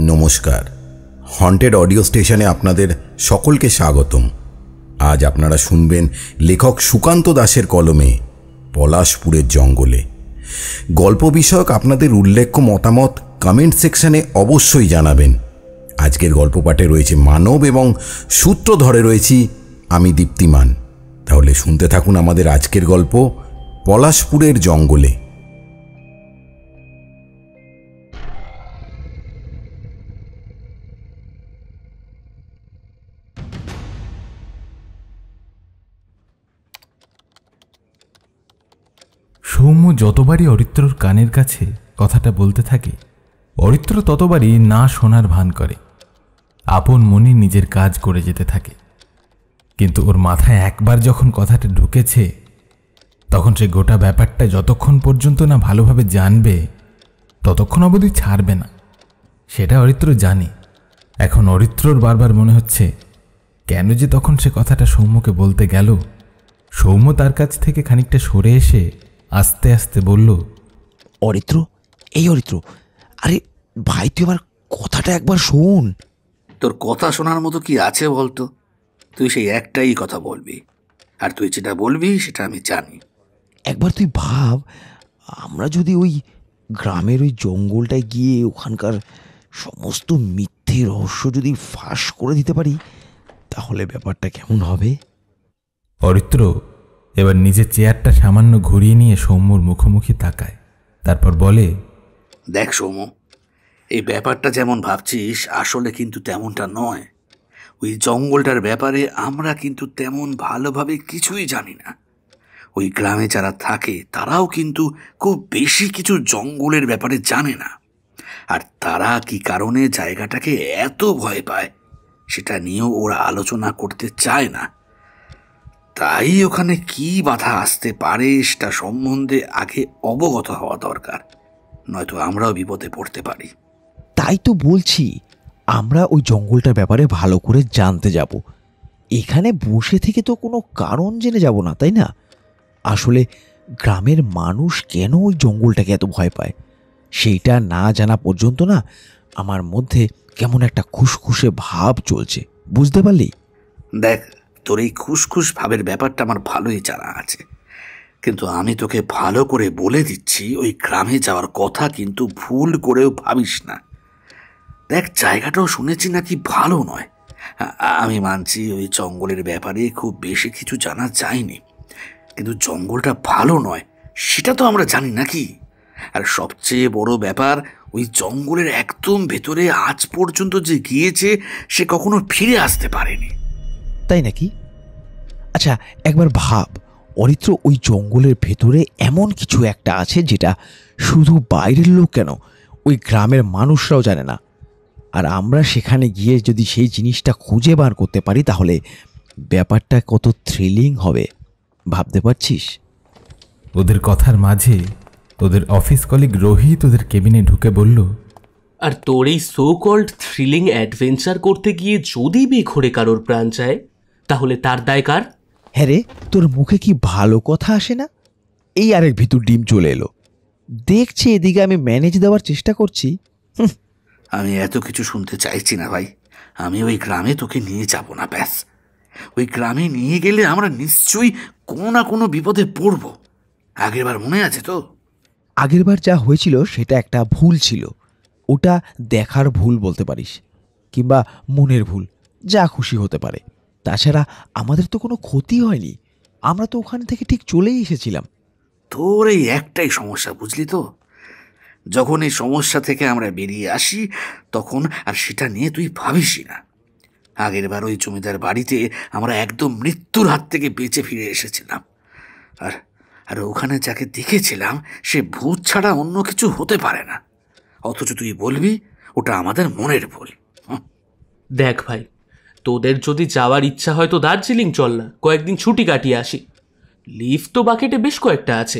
নমস্কার, haunted audio স্টেশনে আপনাদের সকলকে স্বাগতম। আজ আপনারা শুনবেন লেখক সুকান্ত দাসের কলমে পলাশপুরের জঙ্গলে। গল্প বিষয়ক আপনাদের উল্লেখ্য মতামত কমেন্ট সেকশনে অবশ্যই জানাবেন। আজকের গল্প পাঠে রয়েছে মানব এবং সূত্রধরে রয়েছি আমি দীপ্তিমান। তাহলে শুনতে থাকুন আমাদের আজকের গল্প পলাশপুরের জঙ্গলে। সৌম্য যতবারই অরিত্রর কানের কাছে কথাটা বলতে থাকে, অরিত্র ততবারই না শোনার ভান করে, আপন মনে নিজের কাজ করে যেতে থাকে। কিন্তু ওর মাথায় একবার যখন কথাটা ঢুকেছে, তখন সে গোটা ব্যাপারটা যতক্ষণ পর্যন্ত না ভালোভাবে জানবে ততক্ষণ অবধি ছাড়বে না। সেটা অরিত্র জানে। এখন অরিত্রর বারবার মনে হচ্ছে কেন যে তখন সে কথাটা সৌম্যকে বলতে গেল। সৌম্য তার কাছ থেকে খানিকটা সরে এসে আস্তে আস্তে বলল, অরিত্র, এই অরিত্র, আরে ভাই, তুই আমার কথাটা একবার শোন। তোর কথা শোনার মতো কি আছে বলতো? তুই সেই একটাই কথা বলবি, আর তুই যেটা বলবি সেটা আমি জানি। একবার তুই ভাব, আমরা যদি ওই গ্রামের ওই জঙ্গলটায় গিয়ে ওখানকার সমস্ত মিথ্যে রহস্য যদি ফাঁস করে দিতে পারি, তাহলে ব্যাপারটা কেমন হবে? অরিত্র এবার নিজের চেয়ারটা সামান্য ঘুরিয়ে নিয়ে সৌম্যর মুখোমুখি তাকায়, তারপর বলে, দেখ সৌম্য, এই ব্যাপারটা যেমন ভাবছিস আসলে কিন্তু তেমনটা নয়। ওই জঙ্গলটার ব্যাপারে আমরা কিন্তু তেমন ভালোভাবে কিছুই জানি না। ওই গ্রামে যারা থাকে তারাও কিন্তু খুব বেশি কিছু জঙ্গলের ব্যাপারে জানে না। আর তারা কি কারণে জায়গাটাকে এত ভয় পায় সেটা নিয়েও ওরা আলোচনা করতে চায় না। তাই ওখানে কি বাধা আসতে পারে সেটা সম্বন্ধে আগে অবগত হওয়া দরকার, নয়তো আমরাও বিপদে পড়তে পারি। তাই তো বলছি, আমরা ওই জঙ্গলটার ব্যাপারে ভালো করে জানতে যাব। এখানে বসে থেকে তো কোনো কারণ জেনে যাব না, তাই না? আসলে গ্রামের মানুষ কেন ওই জঙ্গলটাকে এত ভয় পায় সেইটা না জানা পর্যন্ত না আমার মধ্যে কেমন একটা খুশখুশে ভাব চলছে, বুঝতে পারলি? দেখ, তোর এই খুশখুশ ভাবের ব্যাপারটা আমার ভালোই জানা আছে, কিন্তু আমি তোকে ভালো করে বলে দিচ্ছি, ওই গ্রামে যাওয়ার কথা কিন্তু ভুল করেও ভাবিস না। দেখ, জায়গাটাও শুনেছি নাকি ভালো নয়। আমি মানছি ওই জঙ্গলের ব্যাপারে খুব বেশি কিছু জানা যায়নি, কিন্তু জঙ্গলটা ভালো নয় সেটা তো আমরা জানি নাকি। আর সবচেয়ে বড় ব্যাপার, ওই জঙ্গলের একদম ভেতরে আজ পর্যন্ত যে গিয়েছে সে কখনো ফিরে আসতে পারেনি। তাই নাকি? আচ্ছা, একবার ভাব, অরিত্র, ওই জঙ্গলের ভেতরে এমন কিছু একটা আছে যেটা শুধু বাইরের লোক কেন, ওই গ্রামের মানুষরাও জানে না। আর আমরা সেখানে গিয়ে যদি সেই জিনিসটা খুঁজে বার করতে পারি, তাহলে ব্যাপারটা কত থ্রিলিং হবে ভাবতে পারছিস? ওদের কথার মাঝে ওদের অফিস কলিগ রোহিত ওদের কেবিনে ঢুকে বলল, আর তোর এই সো কল্ড থ্রিলিং অ্যাডভেঞ্চার করতে গিয়ে যদি বেঘরে কারোর প্রাণ চায়, তাহলে তার দায় কার? হ্যাঁ রে, তোর মুখে কি ভালো কথা আসে না? এই আরেক ভিতর ডিম চলে এলো। দেখছি এদিকে আমি ম্যানেজ দেওয়ার চেষ্টা করছি। আমি এত কিছু শুনতে চাইছি না ভাই। আমি ওই গ্রামে তোকে নিয়ে যাব না, ব্যাস। ওই গ্রামে নিয়ে গেলে আমরা নিশ্চয়ই কোনো না কোনো বিপদে পড়ব। আগেরবার মনে আছে তো? আগেরবার যা হয়েছিল সেটা একটা ভুল ছিল। ওটা দেখার ভুল বলতে পারিস, কিংবা মনের ভুল, যা খুশি হতে পারে। তাছাড়া আমাদের তো কোনো ক্ষতি হয়নি, আমরা তো ওখান থেকে ঠিক চলেই এসেছিলাম। তোর এই একটাই সমস্যা, বুঝলি তো? যখন এই সমস্যা থেকে আমরা বেরিয়ে আসি তখন আর সেটা নিয়ে তুই ভাবিসই না। আগেরবার ওই জমিদার বাড়িতে আমরা একদম মৃত্যুর হাত থেকে বেঁচে ফিরে এসেছিলাম। আর আর ওখানে যাকে দেখেছিলাম সে ভূত ছাড়া অন্য কিছু হতে পারে না, অথচ তুই বলবি ওটা আমাদের মনের ভুল। দেখ ভাই, তোদের যদি যাওয়ার ইচ্ছা হয় তো দার্জিলিং চল না, কয়েকদিন ছুটি কাটিয়ে আসি। লিভ তো বাকেটে বেশ কয়েকটা আছে,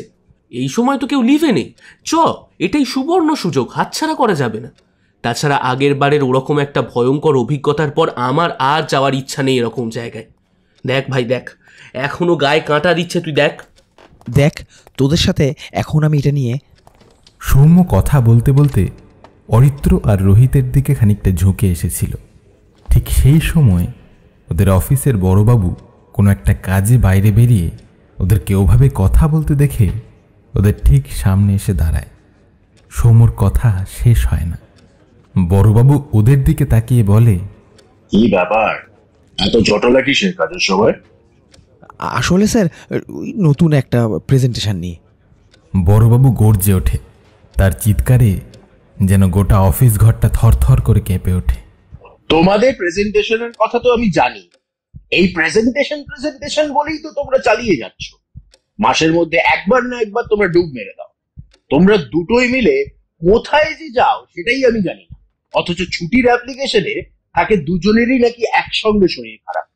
এই সময় তো কেউ লিভে নেই। এটাই সুবর্ণ সুযোগ, হাতছাড়া করা যাবে না। তাছাড়া আগের বারের ওরকম একটা ভয়ঙ্কর অভিজ্ঞতার পর আমার আর যাওয়ার ইচ্ছা নেই এরকম জায়গায়। দেখ ভাই দেখ, এখনো গায়ে কাঁটা দিচ্ছে। তুই দেখ দেখ, তোদের সাথে এখন আমি এটা নিয়ে। সৌম্য কথা বলতে বলতে অরিত্র আর রোহিতের দিকে খানিকটা ঝুঁকে এসেছিল। ঠিক সেই সময় ওদের অফিসের বড়বাবু কোনো একটা কাজে বাইরে বেরিয়ে ওদেরকে ওভাবে কথা বলতে দেখে ওদের ঠিক সামনে এসে দাঁড়ায়। সৌম্যর কথা শেষ হয় না। বড়বাবু ওদের দিকে তাকিয়ে বলে, কি ব্যাপার, এত জটলা কিসের কাজের সময়? আসলে স্যার ওই নতুন একটা প্রেজেন্টেশন নিয়ে। বড়বাবু গর্জে ওঠে। তার চিৎকারে যেন গোটা অফিস ঘরটা থরথর করে কেঁপে ওঠে। তোমাদের প্রেজেন্টেশনের কথা তো আমি জানি। এই প্রেজেন্টেশন বলেই তো তোমরা চালিয়ে যাচ্ছ। মাসের মধ্যে একবার না একবার তোমরা ডুব মেরে দাও। তোমরা দুটোই মিলে কোথায় যে যাও সেটাই আমি জানি না। অথচ ছুটির অ্যাপ্লিকেশনে থাকে দুজনেরই নাকি একসঙ্গে শরীর খারাপ।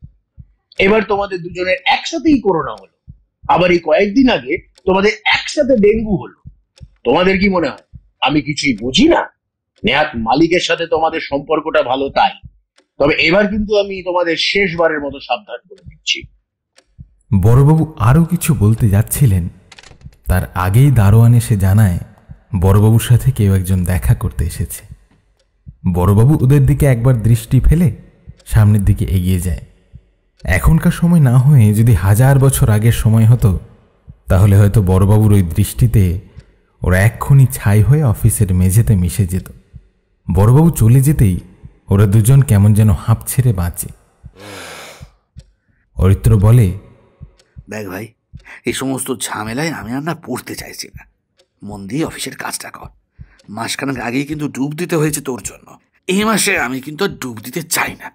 এবার তোমাদের দুজনের একসাথেই করোনা হলো। আবার এই কয়েকদিন আগে তোমাদের একসাথে ডেঙ্গু হলো। তোমাদের কি মনে হয় আমি কিছুই বুঝি না? নেহাত মালিকের সাথে তোমাদের সম্পর্কটা ভালো তাই। তবে এবার কিন্তু আমি তোমাদের শেষবারের মতো সাবধান করে দিচ্ছি। বড়বাবু আরও কিছু বলতে যাচ্ছিলেন, তার আগেই দারোয়ান এসে জানায় বড়বাবুর সাথে কেউ একজন দেখা করতে এসেছে। বড়বাবু ওদের দিকে একবার দৃষ্টি ফেলে সামনের দিকে এগিয়ে যায়। এখনকার সময় না হয়ে যদি 1000 বছর আগের সময় হতো, তাহলে হয়তো বড়বাবুর ওই দৃষ্টিতে ওরা এক্ষুনি ছাই হয়ে অফিসের মেঝেতে মিশে যেত। বড়বাবু চলে যেতেই ওরা দুজন কেমন যেন হাঁপ ছেড়ে বাঁচে। অরিত্র বলে, দেখ ভাই, এই সমস্ত ঝামেলায় আমি আর না পড়তে চাইছি না। মন দিয়ে অফিসের কাজটা কর। মাসখানেক আগেই কিন্তু ডুব দিতে হয়েছে তোর জন্য। এই মাসে আমি কিন্তু আর ডুব দিতে চাই না।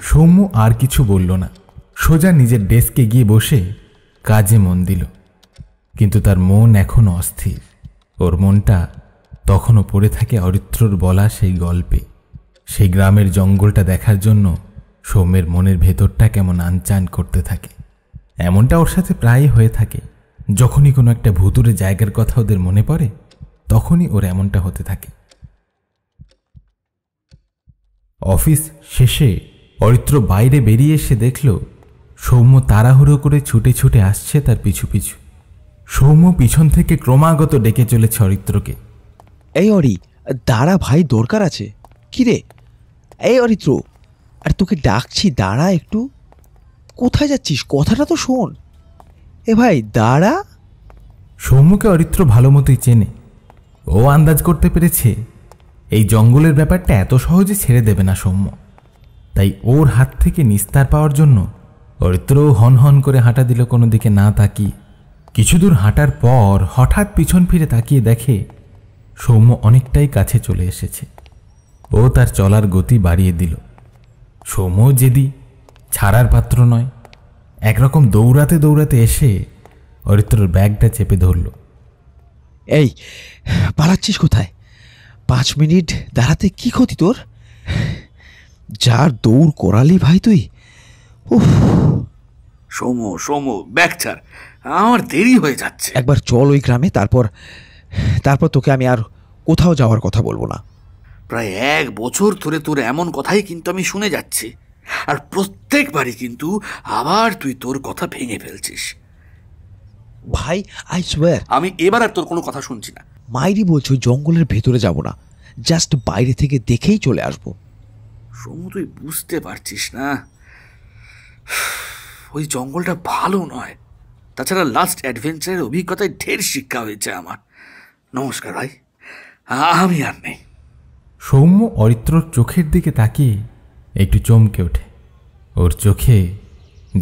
সৌম্য আর কিছু বলল না। সোজা নিজের ডেস্কে গিয়ে বসে কাজে মন দিল। কিন্তু তার মন এখনো অস্থির। ওর মনটা তখনও পড়ে থাকে অরিত্রর বলা সেই গল্পে। সেই গ্রামের জঙ্গলটা দেখার জন্য সৌম্যের মনের ভেতরটা কেমন আনচান করতে থাকে। এমনটা ওর সাথে প্রায়ই হয়ে থাকে। যখনই কোনো একটা ভুতুরে জায়গার কথা ওদের মনে পড়ে, তখনই ওর এমনটা হতে থাকে। অফিস শেষে অরিত্র বাইরে বেরিয়ে এসে দেখল সৌম্য তাড়াহুড়ো করে ছুটে ছুটে আসছে তার পিছু পিছু। সৌম্য পিছন থেকে ক্রমাগত ডেকে চলেছে অরিত্রকে। এই অরি, দাঁড়া ভাই, দরকার আছে। কি রে? এই অরিত্র, আর তোকে ডাকছি, দাঁড়া একটু। কোথায় যাচ্ছিস? কথাটা তো শোন। এ ভাই দাঁড়া। সৌম্যকে অরিত্র ভালো মতোই চেনে। ও আন্দাজ করতে পেরেছে এই জঙ্গলের ব্যাপারটা এত সহজে ছেড়ে দেবে না সৌম্য। তাই ওর হাত থেকে নিস্তার পাওয়ার জন্য অরিত্র হন হন করে হাঁটা দিল কোনো দিকে না তাকিয়ে। কিছু দূর হাঁটার পর হঠাৎ পিছন ফিরে তাকিয়ে দেখে সৌম্য অনেকটাই কাছে চলে এসেছে। ও তার চলার গতি বাড়িয়ে দিল। সৌম্য যেদি ছাড়ার পাত্র নয়। একরকম দৌড়াতে দৌড়াতে এসে অরিত্রর ব্যাগটা চেপে ধরল। এই পালাচ্ছিস কোথায়? 5 মিনিট দাঁড়াতে কি ক্ষতি তোর? যার দৌড় করালি ভাই তুই। উফ, সৌম্য ব্যাগ ছাড়, আমার দেরি হয়ে যাচ্ছে। একবার চল ওই গ্রামে, তারপর তোকে আমি আর কোথাও যাওয়ার কথা বলবো না। প্রায় 1 বছর ধরে তোর এমন কথাই কিন্তু আমি শুনে যাচ্ছি, আর প্রত্যেকবারই কিন্তু আবার তুই তোর কথা ভেঙে ফেলছিস। ভাই আই সোয়ার, আমি এবার আর তোর কোনো কথা শুনছি না। মাইরি বলছো ওই জঙ্গলের ভেতরে যাব না, জাস্ট বাইরে থেকে দেখেই চলে আসবো। সৌম্য, তুই বুঝতে পারছিস না, ওই জঙ্গলটা ভালো নয়। তাছাড়া লাস্ট অ্যাডভেঞ্চারের অভিজ্ঞতায় ঢের শিক্ষা হয়েছে আমার। নমস্কার ভাই, আমি আর নেই। সৌম্য অরিত্রর চোখের দিকে তাকিয়ে একটু চমকে ওঠে। ওর চোখে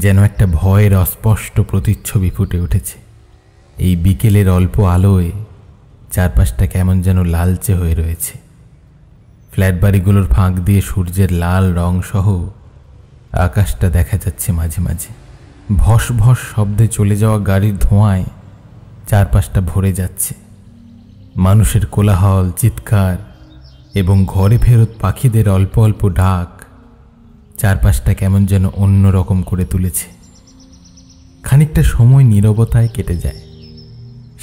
যেন একটা ভয়ের অস্পষ্ট প্রতিচ্ছবি ফুটে উঠেছে। এই বিকেলের অল্প আলোয় চারপাশটা কেমন যেন লালচে হয়ে রয়েছে। ফ্ল্যাট বাড়িগুলোর ফাঁক দিয়ে সূর্যের লাল রং সহ আকাশটা দেখা যাচ্ছে মাঝে মাঝে। ভস ভস শব্দে চলে যাওয়া গাড়ির ধোঁয়ায় চারপাশটা ভরে যাচ্ছে। মানুষের কোলাহল, চিৎকার এবং ঘরে ফেরত পাখিদের অল্প অল্প ডাক চারপাশটা কেমন যেন অন্য রকম করে তুলেছে। খানিকটা সময় নীরবতায় কেটে যায়।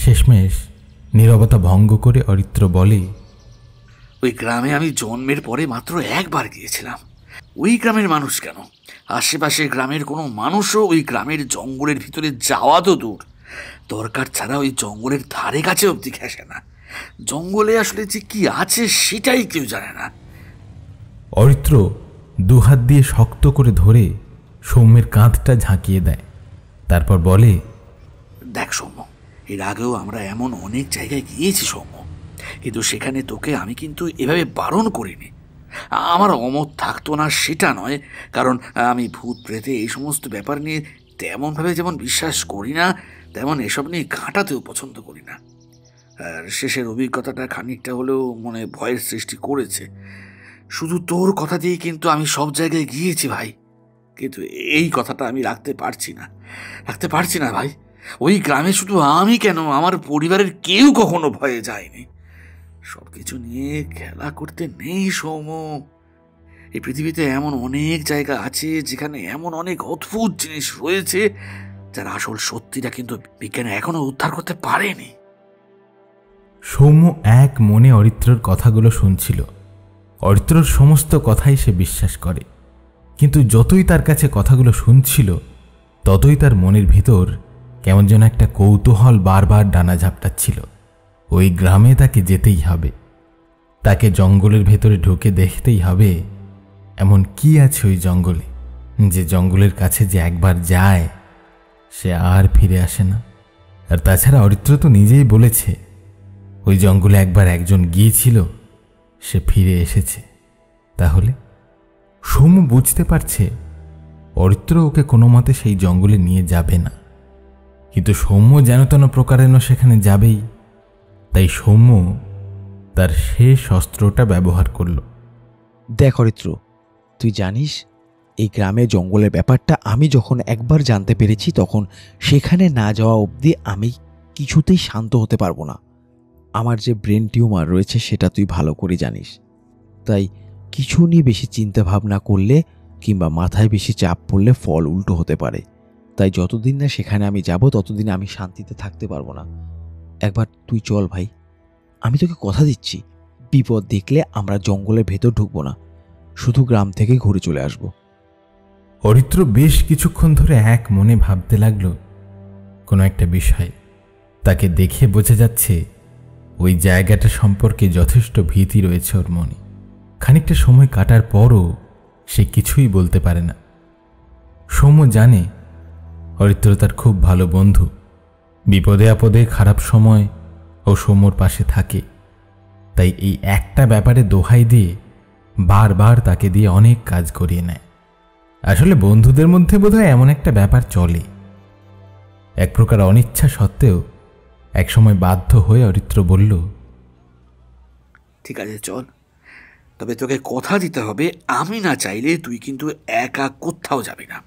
শেষমেশ নীরবতা ভঙ্গ করে অরিত্র বলে, ওই গ্রামে আমি জন্মের পরে মাত্র একবার গিয়েছিলাম। ওই গ্রামের মানুষ কেন, আশেপাশের গ্রামের কোনো মানুষও ওই গ্রামের জঙ্গলের ভিতরে যাওয়া তো দূর, দরকার ছাড়া ওই জঙ্গলের ধারে কাছে অবধি ঘেঁষে না। জঙ্গলে আসলে যে কি আছে সেটাই কেউ জানে না। অরিত্র দুহাত দিয়ে শক্ত করে ধরে সৌম্যের কাঁধটা ঝাঁকিয়ে দেয়, তারপর বলে, দেখ সৌম্য, এর আগেও আমরা এমন অনেক জায়গায় গিয়েছি সৌম্য, কিন্তু সেখানে তোকে আমি কিন্তু এভাবে বারণ করিনি। আমার অমত থাকতো না সেটা নয়, কারণ আমি ভূত প্রেতে এই সমস্ত ব্যাপার নিয়ে তেমনভাবে যেমন বিশ্বাস করি না, তেমন এসব নিয়ে ঘাঁটাতেও পছন্দ করি না। আর শেষের অভিজ্ঞতাটা খানিকটা হলেও মনে ভয়ের সৃষ্টি করেছে। শুধু তোর কথা দিয়ে কিন্তু আমি সব জায়গায় গিয়েছি ভাই, কিন্তু এই কথাটা আমি রাখতে পারছি না ভাই। ওই গ্রামে শুধু আমি কেন, আমার পরিবারের কেউ কখনো ভয়ে যায়নি। সবকিছু নিয়ে খেলা করতে নেই সৌম্য। এই পৃথিবীতে এমন অনেক জায়গা আছে যেখানে এমন অনেক অদ্ভুত জিনিস রয়েছে যার আসল সত্যিটা কিন্তু বিজ্ঞান এখনো উদ্ধার করতে পারেনি। সৌম্য এক মনে অরিত্রর কথাগুলো শুনছিল। অরিত্রর সমস্ত কথাই সে বিশ্বাস করে, কিন্তু যতই তার কাছে কথাগুলো শুনছিল ততই তার মনের ভিতর কেমন যেন একটা কৌতূহল বারবার ডানা ঝাপটাচ্ছিল। ওই গ্রামে তাকে যেতেই হবে, তাকে জঙ্গলের ভেতরে ঢুকে দেখতেই হবে এমন কি আছে ওই জঙ্গলে, যে জঙ্গলের কাছে যে একবার যায় সে আর ফিরে আসে না। আর তাছাড়া অরিত্র তো নিজেই বলেছে ওই জঙ্গলে একবার একজন গিয়েছিল, সে ফিরে এসেছে। তাহলে সৌম্য বুঝতে পারছে অরিত্র ওকে কোনো মতে সেই জঙ্গলে নিয়ে যাবে না, কিন্তু সৌম্য যেন তেন প্রকারেণ সেখানে যাবেই। তাই সৌম্য তার শেষ অস্ত্রটা ব্যবহার করল। দেখ অরিত্র, তুই জানিস এই গ্রামে জঙ্গলের ব্যাপারটা আমি যখন একবার জানতে পেরেছি তখন সেখানে না যাওয়া অবধি আমি কিছুতেই শান্ত হতে পারবো না। আমার যে ব্রেন টিউমার রয়েছে সেটা তুই ভালো করে জানিস। তাই কিছু নিয়ে বেশি চিন্তা ভাবনা করলে কিংবা মাথায় বেশি চাপ পড়লে ফল উল্টো হতে পারে। তাই যতদিন না সেখানে আমি যাব ততদিন আমি শান্তিতে থাকতে পারবো না। একবার তুই চল ভাই, আমি তোকে কথা দিচ্ছি, বিপদ দেখলে আমরা জঙ্গলের ভেতর ঢুকবো না, শুধু গ্রাম থেকে ঘুরে চলে আসব। অরিত্র বেশ কিছুক্ষণ ধরে এক মনে ভাবতে লাগলো কোনো একটা বিষয়। তাকে দেখে বোঝা যাচ্ছে ওই জায়গাটা সম্পর্কে যথেষ্ট ভীতি রয়েছে ওর মনে। খানিকটা সময় কাটার পরও সে কিছুই বলতে পারে না। সৌম্য জানে অরিত্র তার খুব ভালো বন্ধু, বিপদে আপদে খারাপ সময় ও সৌম্যর পাশে থাকে। তাই এই একটা ব্যাপারে দোহাই দিয়ে বারবার তাকে দিয়ে অনেক কাজ করিয়ে নেয়। আসলে বন্ধুদের মধ্যে বোধহয় এমন একটা ব্যাপার চলে। এক প্রকার অনিচ্ছা সত্ত্বেও একসময় বাধ্য হয়ে অরিত্র বলল, ঠিক আছে চল, তবে তোকে কথা দিতে হবে আমি না চাইলে তুই কিন্তু একা কোথাও যাবি না।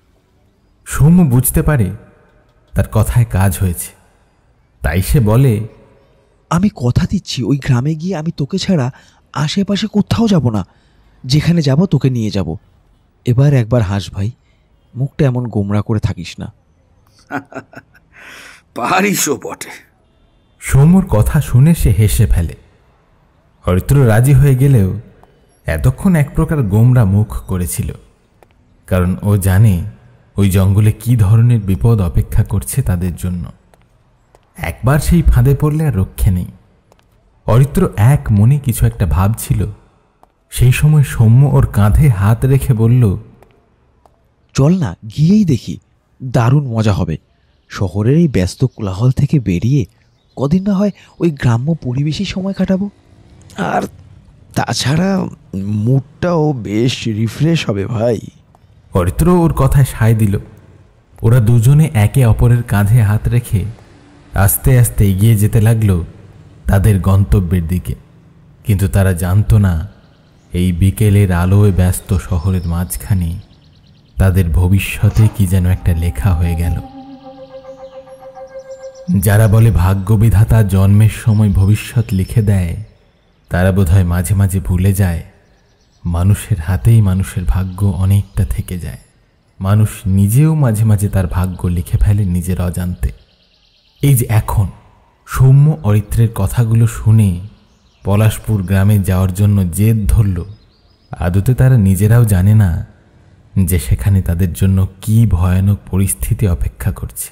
সৌম্য বুঝতে পারে তার কথায় কাজ হয়েছে, তাই সে বলে, আমি কথা দিচ্ছি ওই গ্রামে গিয়ে আমি তোকে ছাড়া আশেপাশে কোথাও যাব না, যেখানে যাব তোকে নিয়ে যাব। এবার একবার হাস ভাই, মুখটা এমন গোমরা করে থাকিস না। পারিসও বটে। সৌম্যর কথা শুনে সে হেসে ফেলে। অরিত্র রাজি হয়ে গেলেও এতক্ষণ এক প্রকার গোমরা মুখ করেছিল, কারণ ও জানে ওই জঙ্গলে কি ধরনের বিপদ অপেক্ষা করছে তাদের জন্য। একবার সেই ফাঁদে পড়লে আর রক্ষে নেই। অরিত্র এক মনে কিছু একটা ভাবছিল, সেই সময় সৌম্য ওর কাঁধে হাত রেখে বলল, চল না, গিয়েই দেখি, দারুণ মজা হবে। শহরের এই ব্যস্ত কোলাহল থেকে বেরিয়ে কদিন না হয় ওই গ্রাম্য পরিবেশেই সময় কাটাবো। আর তাছাড়া মুডটাও বেশ রিফ্রেশ হবে ভাই। অরিত্র ওর কথায় সায় দিল। ওরা দুজনে একে অপরের কাঁধে হাত রেখে আস্তে আস্তে এগিয়ে যেতে লাগলো তাদের গন্তব্যের দিকে। কিন্তু তারা জানতো না এই বিকেলের আলোয় ব্যস্ত শহরের মাঝখানে তাদের ভবিষ্যতে কি যেন একটা লেখা হয়ে গেল। যারা বলে ভাগ্যবিধাতা জন্মের সময় ভবিষ্যৎ লিখে দেয়, তারা বোধহয় মাঝে মাঝে ভুলে যায় মানুষের হাতেই মানুষের ভাগ্য অনেকটা থেকে যায়। মানুষ নিজেও মাঝে মাঝে তার ভাগ্য লিখে ফেলে নিজের অজান্তে। এই যে এখন সৌম্য অরিত্রের কথাগুলো শুনে পলাশপুর গ্রামে যাওয়ার জন্য জেদ ধরল, আদতে তারা নিজেরাও জানে না যে সেখানে তাদের জন্য কি ভয়ানক পরিস্থিতি অপেক্ষা করছে।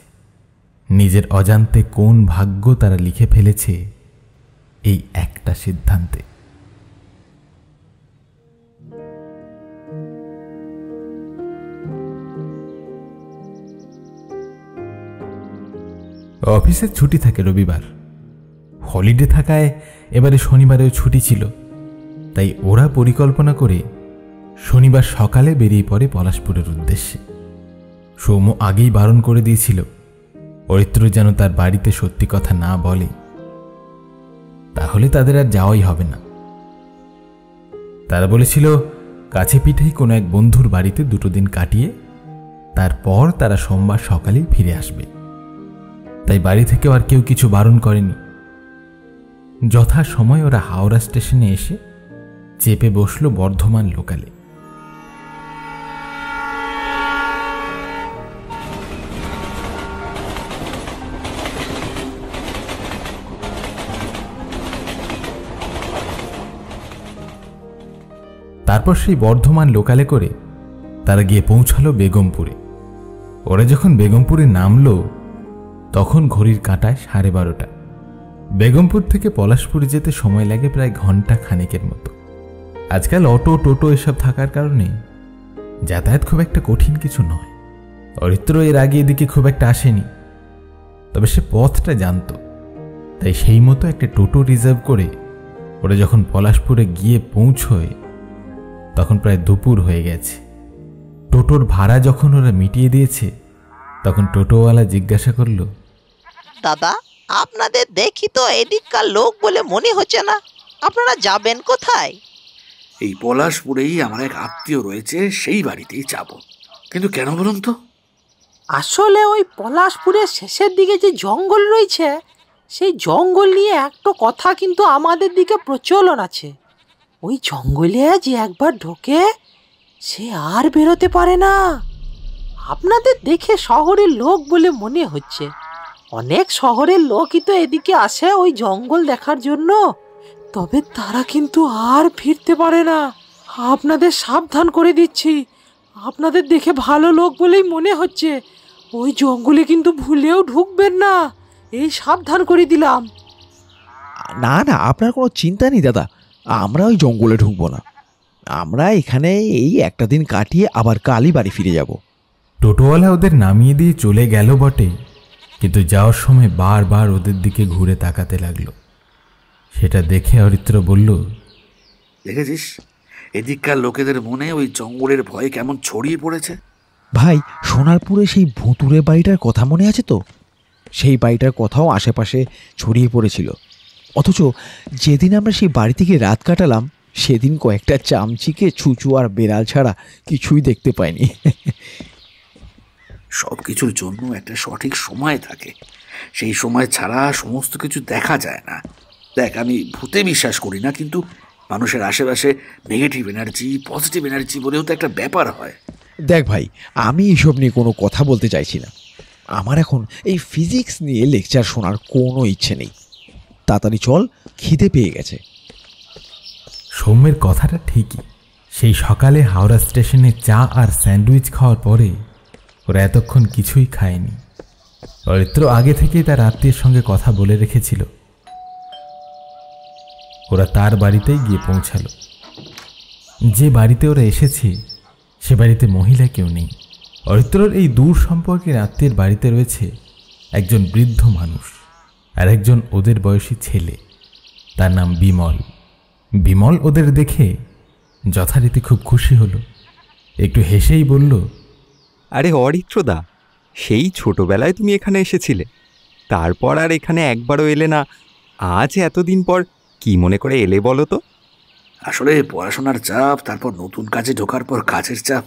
নিজের অজান্তে কোন ভাগ্য তারা লিখে ফেলেছে এই একটা সিদ্ধান্তে। অফিসের ছুটি থাকে রবিবার, হলিডে থাকায় এবারে শনিবারেও ছুটি ছিল। তাই ওরা পরিকল্পনা করে শনিবার সকালে বেরিয়ে পড়ে পলাশপুরের উদ্দেশ্যে। সৌম্য আগেই বারণ করে দিয়েছিল অরিত্র যেন তার বাড়িতে সত্যি কথা না বলে, তাহলে তাদের আর যাওয়াই হবে না। তারা বলেছিল কাছে পিঠেই কোনো এক বন্ধুর বাড়িতে 2 দিন কাটিয়ে তারপর তারা সোমবার সকালেই ফিরে আসবে। তাই বাড়ি থেকেও আর কেউ কিছু বারণ করেনি। যথা সময় ওরা হাওড়া স্টেশনে এসে চেপে বসলো বর্ধমান লোকালে। তারপর সেই বর্ধমান লোকালে করে তারা গিয়ে পৌঁছালো বেগমপুরে। ওরা যখন বেগমপুরে নামলো তখন ঘড়ির কাঁটায় 12:30। বেগমপুর থেকে পলাশপুরে যেতে সময় লাগে প্রায় ঘন্টা খানেকের মতো। আজকাল অটো টোটো এসব থাকার কারণে যাতায়াত খুব একটা কঠিন কিছু নয়। অরিত্র এর আগে এদিকে খুব একটা আসেনি, তবে সে পথটা জানত। তাই সেই মতো একটা টোটো রিজার্ভ করে ওরা যখন পলাশপুরে গিয়ে পৌঁছয় তখন প্রায় দুপুর হয়ে গেছে। টোটোর ভাড়া যখন ওরা মিটিয়ে দিয়েছে তখন টোটোওয়ালা জিজ্ঞাসা করল, দাদা, আপনাদের দেখি তো এদিককার লোক বলে মনে হচ্ছে না, আপনারা যাবেন কোথায়? এই পলাশপুরেই আমার এক আত্মীয় রয়েছে, সেই বাড়িতেই যাব। কিন্তু কেন বলুন তো? আসলে ওই পলাশপুরের শেষের দিকে যে জঙ্গল রয়েছে, সেই জঙ্গল নিয়ে একটা কথা কিন্তু আমাদের দিকে প্রচলন আছে। ওই জঙ্গলে যে একবার ঢোকে সে আর বেরোতে পারে না। আপনাদের দেখে শহরের লোক বলে মনে হচ্ছে, অনেক শহরের লোকই তো এদিকে আসে ওই জঙ্গল দেখার জন্য, তবে তারা কিন্তু আর ফিরতে পারে না। আপনাদের সাবধান করে দিচ্ছি, আপনাদের দেখে ভালো লোক বলেই মনে হচ্ছে, ওই জঙ্গলে কিন্তু ভুলেও ঢুকবেন না, এই সাবধান করে দিলাম। না না, আপনার কোনো চিন্তা নেই দাদা, আমরা ওই জঙ্গলে ঢুকবো না। আমরা এখানে এই একটা দিন কাটিয়ে আবার কালই বাড়ি ফিরে যাব। টোটোওয়ালা ওদের নামিয়ে দিয়ে চলে গেল বটে, কিন্তু যাওয়ার সময় বারবার ওদের দিকে ঘুরে তাকাতে লাগলো। সেটা দেখে অরিত্র বলল, দেখেছিস এদিককার লোকেদের মনে ওই জঙ্গলের ভয় কেমন ছড়িয়ে পড়েছে। ভাই, সোনারপুরে সেই ভুতুরে বাড়িটার কথা মনে আছে তো? সেই বাড়িটার কথাও আশেপাশে ছড়িয়ে পড়েছিল। অথচ যেদিন আমরা সেই বাড়ি থেকে রাত কাটালাম সেদিন কয়েকটা চামচিকে, ছুঁচু আর বেড়াল ছাড়া কিছুই দেখতে পাইনি। সব কিছুর জন্য একটা সঠিক সময় থাকে, সেই সময় ছাড়া সমস্ত কিছু দেখা যায় না। দেখ, আমি ভূতে বিশ্বাস করি না, কিন্তু মানুষের আশেপাশে নেগেটিভ এনার্জি, পজিটিভ এনার্জি বলেও তো একটা ব্যাপার হয়। দেখ ভাই, আমি এসব নিয়ে কোনো কথা বলতে চাইছি না। আমার এখন এই ফিজিক্স নিয়ে লেকচার শোনার কোনো ইচ্ছে নেই। তাড়াতাড়ি চল, খিদে পেয়ে গেছে। সৌম্যের কথাটা ঠিকই। সেই সকালে হাওড়া স্টেশনে চা আর স্যান্ডউইচ খাওয়ার পরে ওরা এতক্ষণ কিছুই খায়নি। অরিত্র আগে থেকেই তার আত্মীয়ের সঙ্গে কথা বলে রেখেছিল। ওরা তার বাড়িতেই গিয়ে পৌঁছালো। যে বাড়িতে ওরা এসেছে সে বাড়িতে মহিলা কেউ নেই। অরিত্রর এই দূর সম্পর্কের আত্মীয়ের বাড়িতে রয়েছে একজন বৃদ্ধ মানুষ আর একজন ওদের বয়সী ছেলে, তার নাম বিমল। বিমল ওদের দেখে যথারীতি খুব খুশি হলো, একটু হেসেই বলল, আরে অরিত্রদা, সেই ছোটবেলায় তুমি এখানে এসেছিলে, তারপর আর এখানে একবারও এলে না। আজ এতদিন পর কি মনে করে এলে বলো তো? আসলে পড়াশোনার চাপ, তারপর নতুন কাজে ঢোকার পর কাজের চাপ,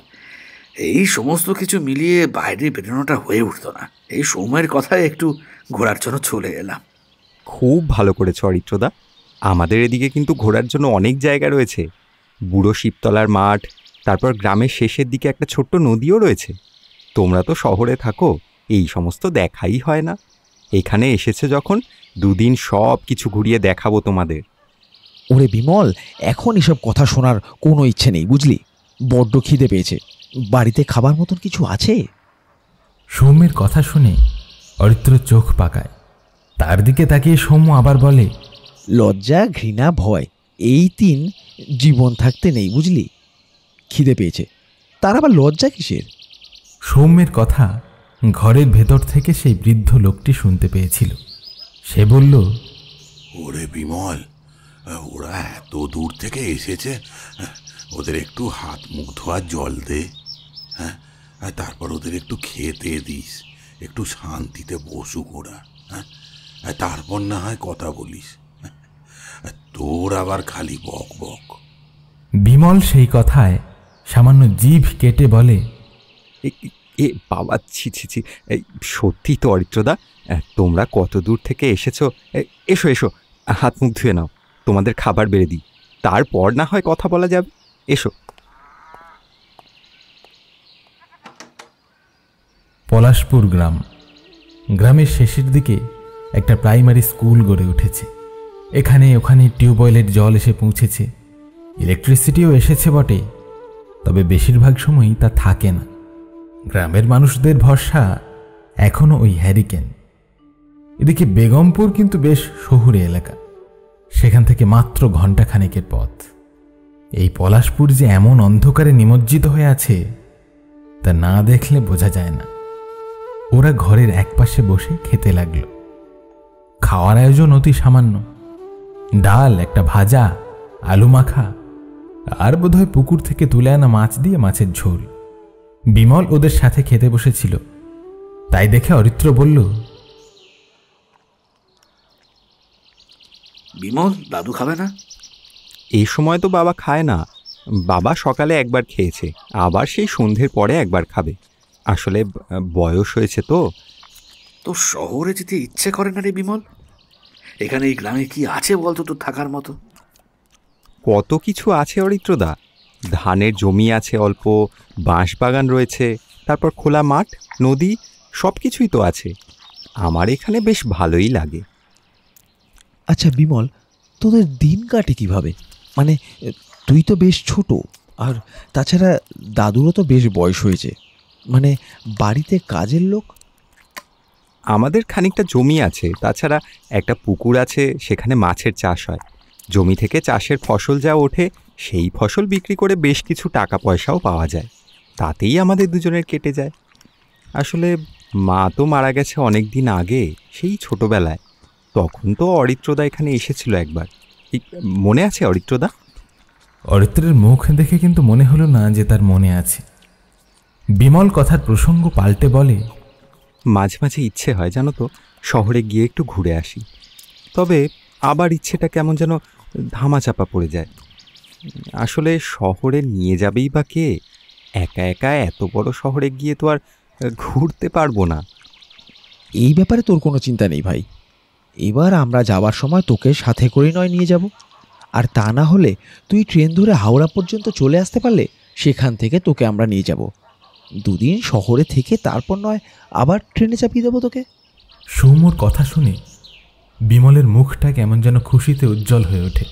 এই সমস্ত কিছু মিলিয়ে বাইরে বেরোনোটা হয়ে উঠতো না। এই সময়ের কথায় একটু ঘোরার জন্য চলে এলাম। খুব ভালো করেছো অরিত্রদা। আমাদের এদিকে কিন্তু ঘোরার জন্য অনেক জায়গা রয়েছে। বুড়ো শিবতলার মাঠ, তারপর গ্রামের শেষের দিকে একটা ছোট্ট নদীও রয়েছে। তোমরা তো শহরে থাকো, এই সমস্ত দেখাই হয় না। এখানে এসেছে যখন, 2 দিন সব কিছু ঘুরিয়ে দেখাবো তোমাদের। ওরে বিমল, এখন এসব কথা শোনার কোনো ইচ্ছে নেই, বুঝলি? বড্ড খিদে পেয়েছে। বাড়িতে খাবার মতন কিছু আছে? সৌম্যের কথা শুনে অরিত্র চোখ পাকায়। তার দিকে তাকিয়ে সৌম্য আবার বলে, লজ্জা, ঘৃণা, ভয়, এই 3 জীবন থাকতে নেই, বুঝলি? খিদে পেয়েছে, তার আবার লজ্জা কিসের? সৌম্যের কথা ঘরের ভেতর থেকে সেই বৃদ্ধ লোকটি শুনতে পেয়েছিল। সে বলল, ওরে বিমল, ওরা এত দূর থেকে এসেছে, ওদের একটু হাত মুখ ধোয়ার জল দে, হ্যাঁ, আর তারপর ওদের একটু খেতে দিস, একটু শান্তিতে বসুক ওরা, হ্যাঁ, আর তারপর না হয় কথা বলিস। তোর আবার খালি বক বক। বিমল সেই কথায় সামান্য জিভ কেটে বলে, এ বাবা, ছি ছি ছি, সত্যি তো অরিত্রদা, তোমরা কত দূর থেকে এসেছো। এসো এসো, হাত মুখ ধুয়ে নাও, তোমাদের খাবার বেড়ে দিই, তারপর না হয় কথা বলা যাবে। এসো। পলাশপুর গ্রাম। গ্রামের শেষের দিকে একটা প্রাইমারি স্কুল গড়ে উঠেছে। এখানে ওখানে টিউবওয়েলের জল এসে পৌঁছেছে, ইলেকট্রিসিটিও এসেছে বটে, তবে বেশিরভাগ সময়ই তা থাকে না। গ্রামের মানুষদের ভরসা এখনও ওই হ্যারিকেন। এদিকে বেগমপুর কিন্তু বেশ শহুরে এলাকা, সেখান থেকে মাত্র ঘণ্টাখানেকের পথ। এই পলাশপুর যে এমন অন্ধকারে নিমজ্জিত হয়ে আছে তা না দেখলে বোঝা যায় না। ওরা ঘরের একপাশে বসে খেতে লাগলো। খাওয়ার আয়োজন অতি সামান্য, ডাল, একটা ভাজা, আলু মাখা, আর বোধহয় পুকুর থেকে তুলে আনা মাছ দিয়ে মাছের ঝোল। বিমল ওদের সাথে খেতে বসেছিল, তাই দেখে অরিত্র বলল, বিমল, দাদু খাবে না? এই সময় তো বাবা খায় না, বাবা সকালে একবার খেয়েছে, আবার সেই সন্ধ্যের পরে একবার খাবে। আসলে বয়স হয়েছে তো। তোর শহরে যেতে ইচ্ছে করে না রে বিমল? এখানে এই গ্রামে কি আছে বলতো তোর থাকার মতো? কত কিছু আছে অরিত্রদা, ধানের জমি আছে অল্প, বাঁশ বাগান রয়েছে, তারপর খোলা মাঠ, নদী, সব কিছুই তো আছে। আমার এখানে বেশ ভালোই লাগে। আচ্ছা বিমল, তোদের দিন কাটে কিভাবে? মানে তুই তো বেশ ছোট, আর তাছাড়া দাদুরও তো বেশ বয়স হয়েছে, মানে বাড়িতে কাজের লোক? আমাদের খানিকটা জমি আছে, তাছাড়া একটা পুকুর আছে, সেখানে মাছের চাষ হয়। জমি থেকে চাষের ফসল যা ওঠে সেই ফসল বিক্রি করে বেশ কিছু টাকা পয়সাও পাওয়া যায়, তাতেই আমাদের দুজনের কেটে যায়। আসলে মা তো মারা গেছে অনেক দিন আগে, সেই ছোটবেলায়। তখন তো অরিত্রদা এখানে এসেছিল একবার, মনে আছে অরিত্রদা? অরিত্রের মুখ দেখে কিন্তু মনে হলো না যে তার মনে আছে। বিমল কথার প্রসঙ্গ পাল্টে বলে, মাঝে মাঝে ইচ্ছে হয় জানো তো, শহরে গিয়ে একটু ঘুরে আসি, তবে আবার ইচ্ছেটা কেমন যেন ধামাচাপা পড়ে যায়। আসলে শহরে নিয়ে যাবেই বা কে? একা একা এত বড় শহরে গিয়ে তো আর ঘুরতে পারবো না। এই ব্যাপারে তোর কোনো চিন্তা নেই ভাই, এবার আমরা যাওয়ার সময় তোকে সাথে করে নয় নিয়ে যাব, আর তা না হলে তুই ট্রেন ধরে হাওড়া পর্যন্ত চলে আসতে পারলে সেখান থেকে তোকে আমরা নিয়ে যাব। 2 দিন শহরে থেকে তারপর নয় আবার ট্রেনে চাপিয়ে দেবো তোকে। সৌম্যর কথা শুনে বিমলের মুখটা কেমন যেন খুশিতে উজ্জ্বল হয়ে ওঠে,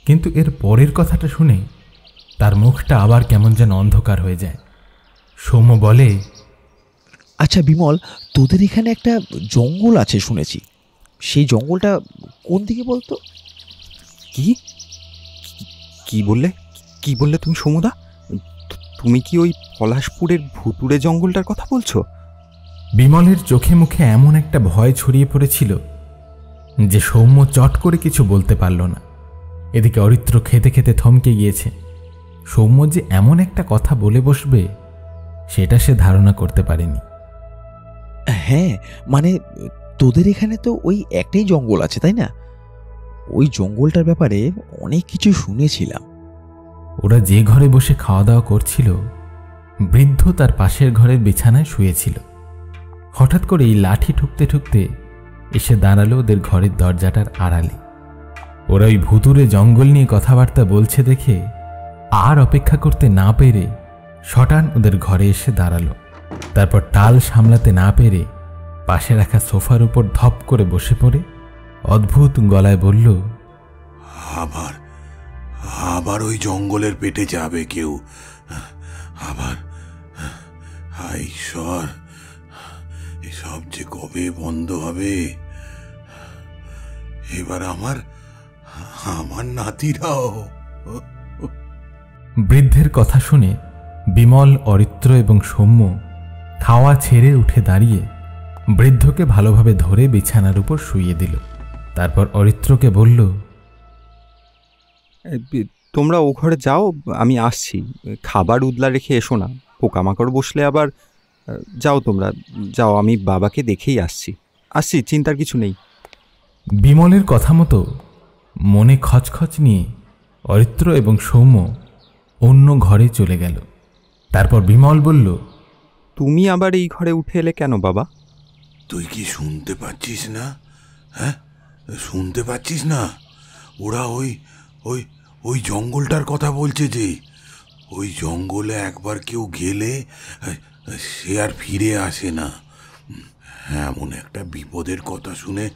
কিন্তু এর পরের কথাটা শুনে তার মুখটা আবার কেমন যেন অন্ধকার হয়ে যায়। সৌম্য বলে, আচ্ছা বিমল, তোদের এখানে একটা জঙ্গল আছে শুনেছি, সেই জঙ্গলটা কোন দিকে বলতো? কি কি বললে কি বললে তুমি সমুদা? তুমি কি ওই পলাশপুরের ভুতুড়ে জঙ্গলটার কথা বলছো? বিমলের চোখে মুখে এমন একটা ভয় ছড়িয়ে পড়েছিল যে সৌম্য চট করে কিছু বলতে পারল না। এদিকে অরিত্র খেতে খেতে থমকে গিয়েছে। সৌম্য যে এমন একটা কথা বলে বসবে সেটা সে ধারণা করতে পারেনি। হ্যাঁ, মানে তোদের এখানে তো ওই একটাই জঙ্গল আছে তাই না? ওই জঙ্গলটার ব্যাপারে অনেক কিছু শুনেছিলাম। ওরা যে ঘরে বসে খাওয়া দাওয়া করছিল, বৃদ্ধ তার পাশের ঘরের বিছানায় শুয়েছিল। হঠাৎ করে এই লাঠি ঠুকতে ঠুকতে এসে দাঁড়ালো ওদের ঘরের দরজাটার আড়ালে। ওরা ওই ভুতুরে জঙ্গল নিয়ে কথাবার্তা বলছে দেখে আর অপেক্ষা করতে না পেরে শটান ওদের ঘরে এসে দাঁড়ালো। তারপর টাল সামলাতে না পেরে পাশে রাখা সোফার উপর ধপ করে বসে পড়ে অদ্ভুত গলায় বলল, আবার আবার ওই জঙ্গলের পেটে যাবে কেউ? আবার? হায় ঈশ্বর, এসব যে কবে বন্ধ হবে? এবার আমার আমার নাতিরাও। বৃদ্ধের কথা শুনে বিমল, অরিত্র এবং সৌম্য খাওয়া ছেড়ে উঠে দাঁড়িয়ে বৃদ্ধকে ভালোভাবে ধরে বিছানার উপর শুইয়ে দিল। তারপর অরিত্রকে বলল, তোমরা ও ঘরে যাও, আমি আসছি। খাবার উদলা রেখে এসো না, পোকামাকড় বসলে আবার। যাও তোমরা যাও, আমি বাবাকে দেখেই আসছি। চিন্তার কিছু নেই। বিমলের কথা মতো মনে খচখচ নিয়ে অরিত্র এবং সৌম্য অন্য ঘরে চলে গেল। তারপর বিমল বলল, তুমি আবার এই ঘরে উঠে এলে কেন বাবা? তুই কি শুনতে পাচ্ছিস না? হ্যাঁ, শুনতে পাচ্ছিস না? ওরা ওই ওই ওই জঙ্গলটার কথা বলছে যে ওই জঙ্গলে একবার কেউ গেলে সে আর ফিরে আসে না। এমন একটা বিপদের কথা শুনে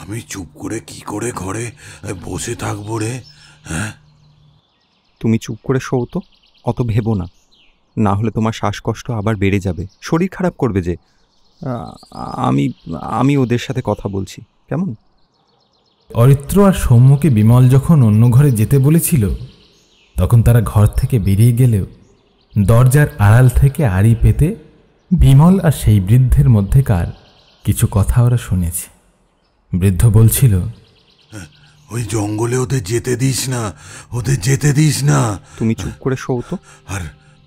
আমি চুপ করে কি করে ঘরে বসে থাকবো রে? হ্যাঁ, তুমি চুপ করে শোও তো, অত ভেবো না, না হলে তোমার শ্বাসকষ্ট আবার বেড়ে যাবে, শরীর খারাপ করবে যে। আমি ওদের সাথে কথা বলছি, কেমন? অরিত্র আর সৌম্যকে বিমল যখন অন্য ঘরে যেতে বলেছিল তখন তারা ঘর থেকে বেরিয়ে গেলেও দরজার আড়াল থেকে আড়ি পেতে বিমল আর সেই বৃদ্ধের মধ্যেকার কিছু কথা ওরা শুনেছে। বৃদ্ধ বলছিল, ওই জঙ্গলে ওদের যেতে দিস না, ওদের যেতে দিস না। তুমি চুপ করে শোও তো।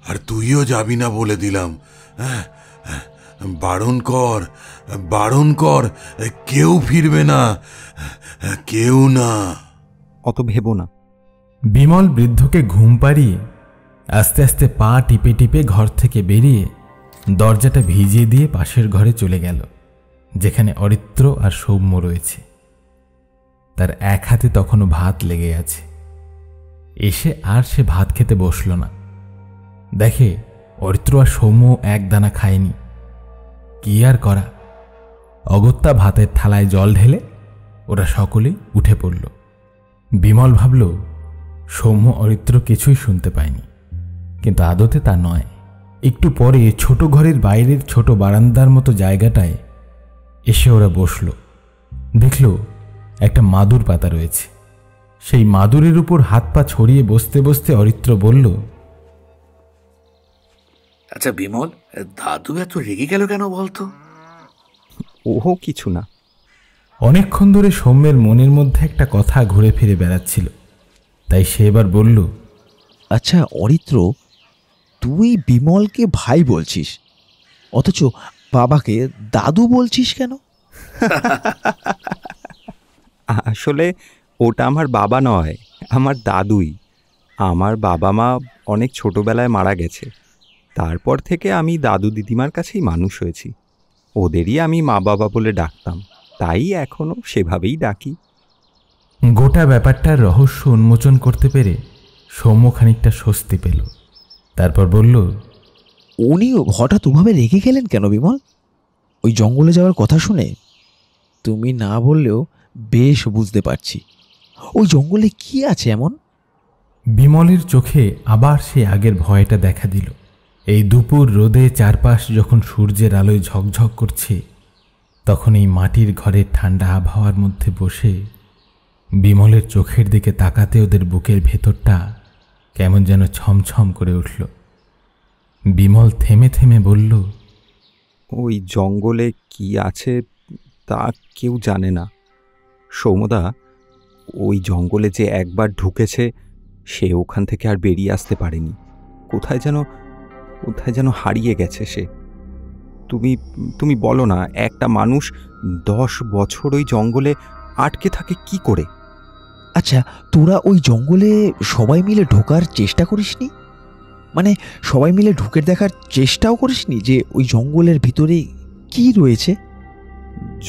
আর তুইও যাবি না বলে দিলাম। বারণ কর, বারণ কর, কেউ ফিরবে না, কেউ না। অত ভেবো না। বিমল বৃদ্ধকে ঘুম পাড়িয়ে আস্তে আস্তে পা টিপে টিপে ঘর থেকে বেরিয়ে দরজাটা ভিজিয়ে দিয়ে পাশের ঘরে চলে গেল, যেখানে অরিত্র আর সৌম্য রয়েছে। তার এক হাতে তখনও ভাত লেগে আছে। এসে আর সে ভাত খেতে বসল না। দেখে অরিত্র আর সৌম্য এক দানা খায়নি। কি আর করা, অগত্যা ভাতের থালায় জল ঢেলে ওরা সকলেই উঠে পড়ল। বিমল ভাবল সৌম্য অরিত্র কিছুই শুনতে পায়নি, কিন্তু আদতে তা নয়। একটু পরে ছোট ঘরের বাইরের ছোট বারান্দার মতো জায়গাটায় এসে ওরা বসল। দেখল একটা মাদুর পাতা রয়েছে। সেই মাদুরের উপর হাত পা ছড়িয়ে বসতে বসতে অরিত্র বলল, আচ্ছা বিমল, দাদু এত রেগে গেল কেন বলতো? ওহো কিছু না। অনেকক্ষণ ধরে সৌম্যের মনের মধ্যে একটা কথা ঘুরে ফিরে বেড়াচ্ছিল, তাই সে এবার বলল, আচ্ছা অরিত্র, তুই বিমলকে ভাই বলছিস, অথচ বাবাকে দাদু বলছিস কেন? আসলে ওটা আমার বাবা নয়, আমার দাদুই। আমার বাবা মা অনেক ছোটবেলায় মারা গেছে। তারপর থেকে আমি দাদু দিদিমার কাছেই মানুষ হয়েছি। ওদেরই আমি মা বাবা বলে ডাকতাম, তাই এখনো সেভাবেই ডাকি। গোটা ব্যাপারটার রহস্য উন্মোচন করতে পেরে সৌম্য খানিকটা স্বস্তি পেল। তারপর বলল, উনি হঠাৎ ওভাবে রেগে গেলেন কেন বিমল? ওই জঙ্গলে যাওয়ার কথা শুনে? তুমি না বললেও বেশ বুঝতে পারছি। ওই জঙ্গলে কি আছে এমন? বিমলের চোখে আবার সে আগের ভয়টা দেখা দিল। এই দুপুর রোদে চারপাশ যখন সূর্যের আলোয় ঝকঝক করছে, তখন এই মাটির ঘরের ঠান্ডা আবহাওয়ার মধ্যে বসে বিমলের চোখের দিকে তাকাতে ওদের বুকের ভেতরটা কেমন যেন ছমছম করে উঠল। বিমল থেমে থেমে বলল, ওই জঙ্গলে কি আছে তা কেউ জানে না সৌমদা। ওই জঙ্গলে যে একবার ঢুকেছে সে ওখান থেকে আর বেরিয়ে আসতে পারেনি। কোথায় যেন হারিয়ে গেছে সে। তুমি বলো না, একটা মানুষ 10 বছর ওই জঙ্গলে আটকে থাকে কি করে? আচ্ছা, তোরা ওই জঙ্গলে সবাই মিলে ঢোকার চেষ্টা করিসনি? মানে সবাই মিলে ঢুকে দেখার চেষ্টাও করিসনি যে ওই জঙ্গলের ভিতরে কি রয়েছে?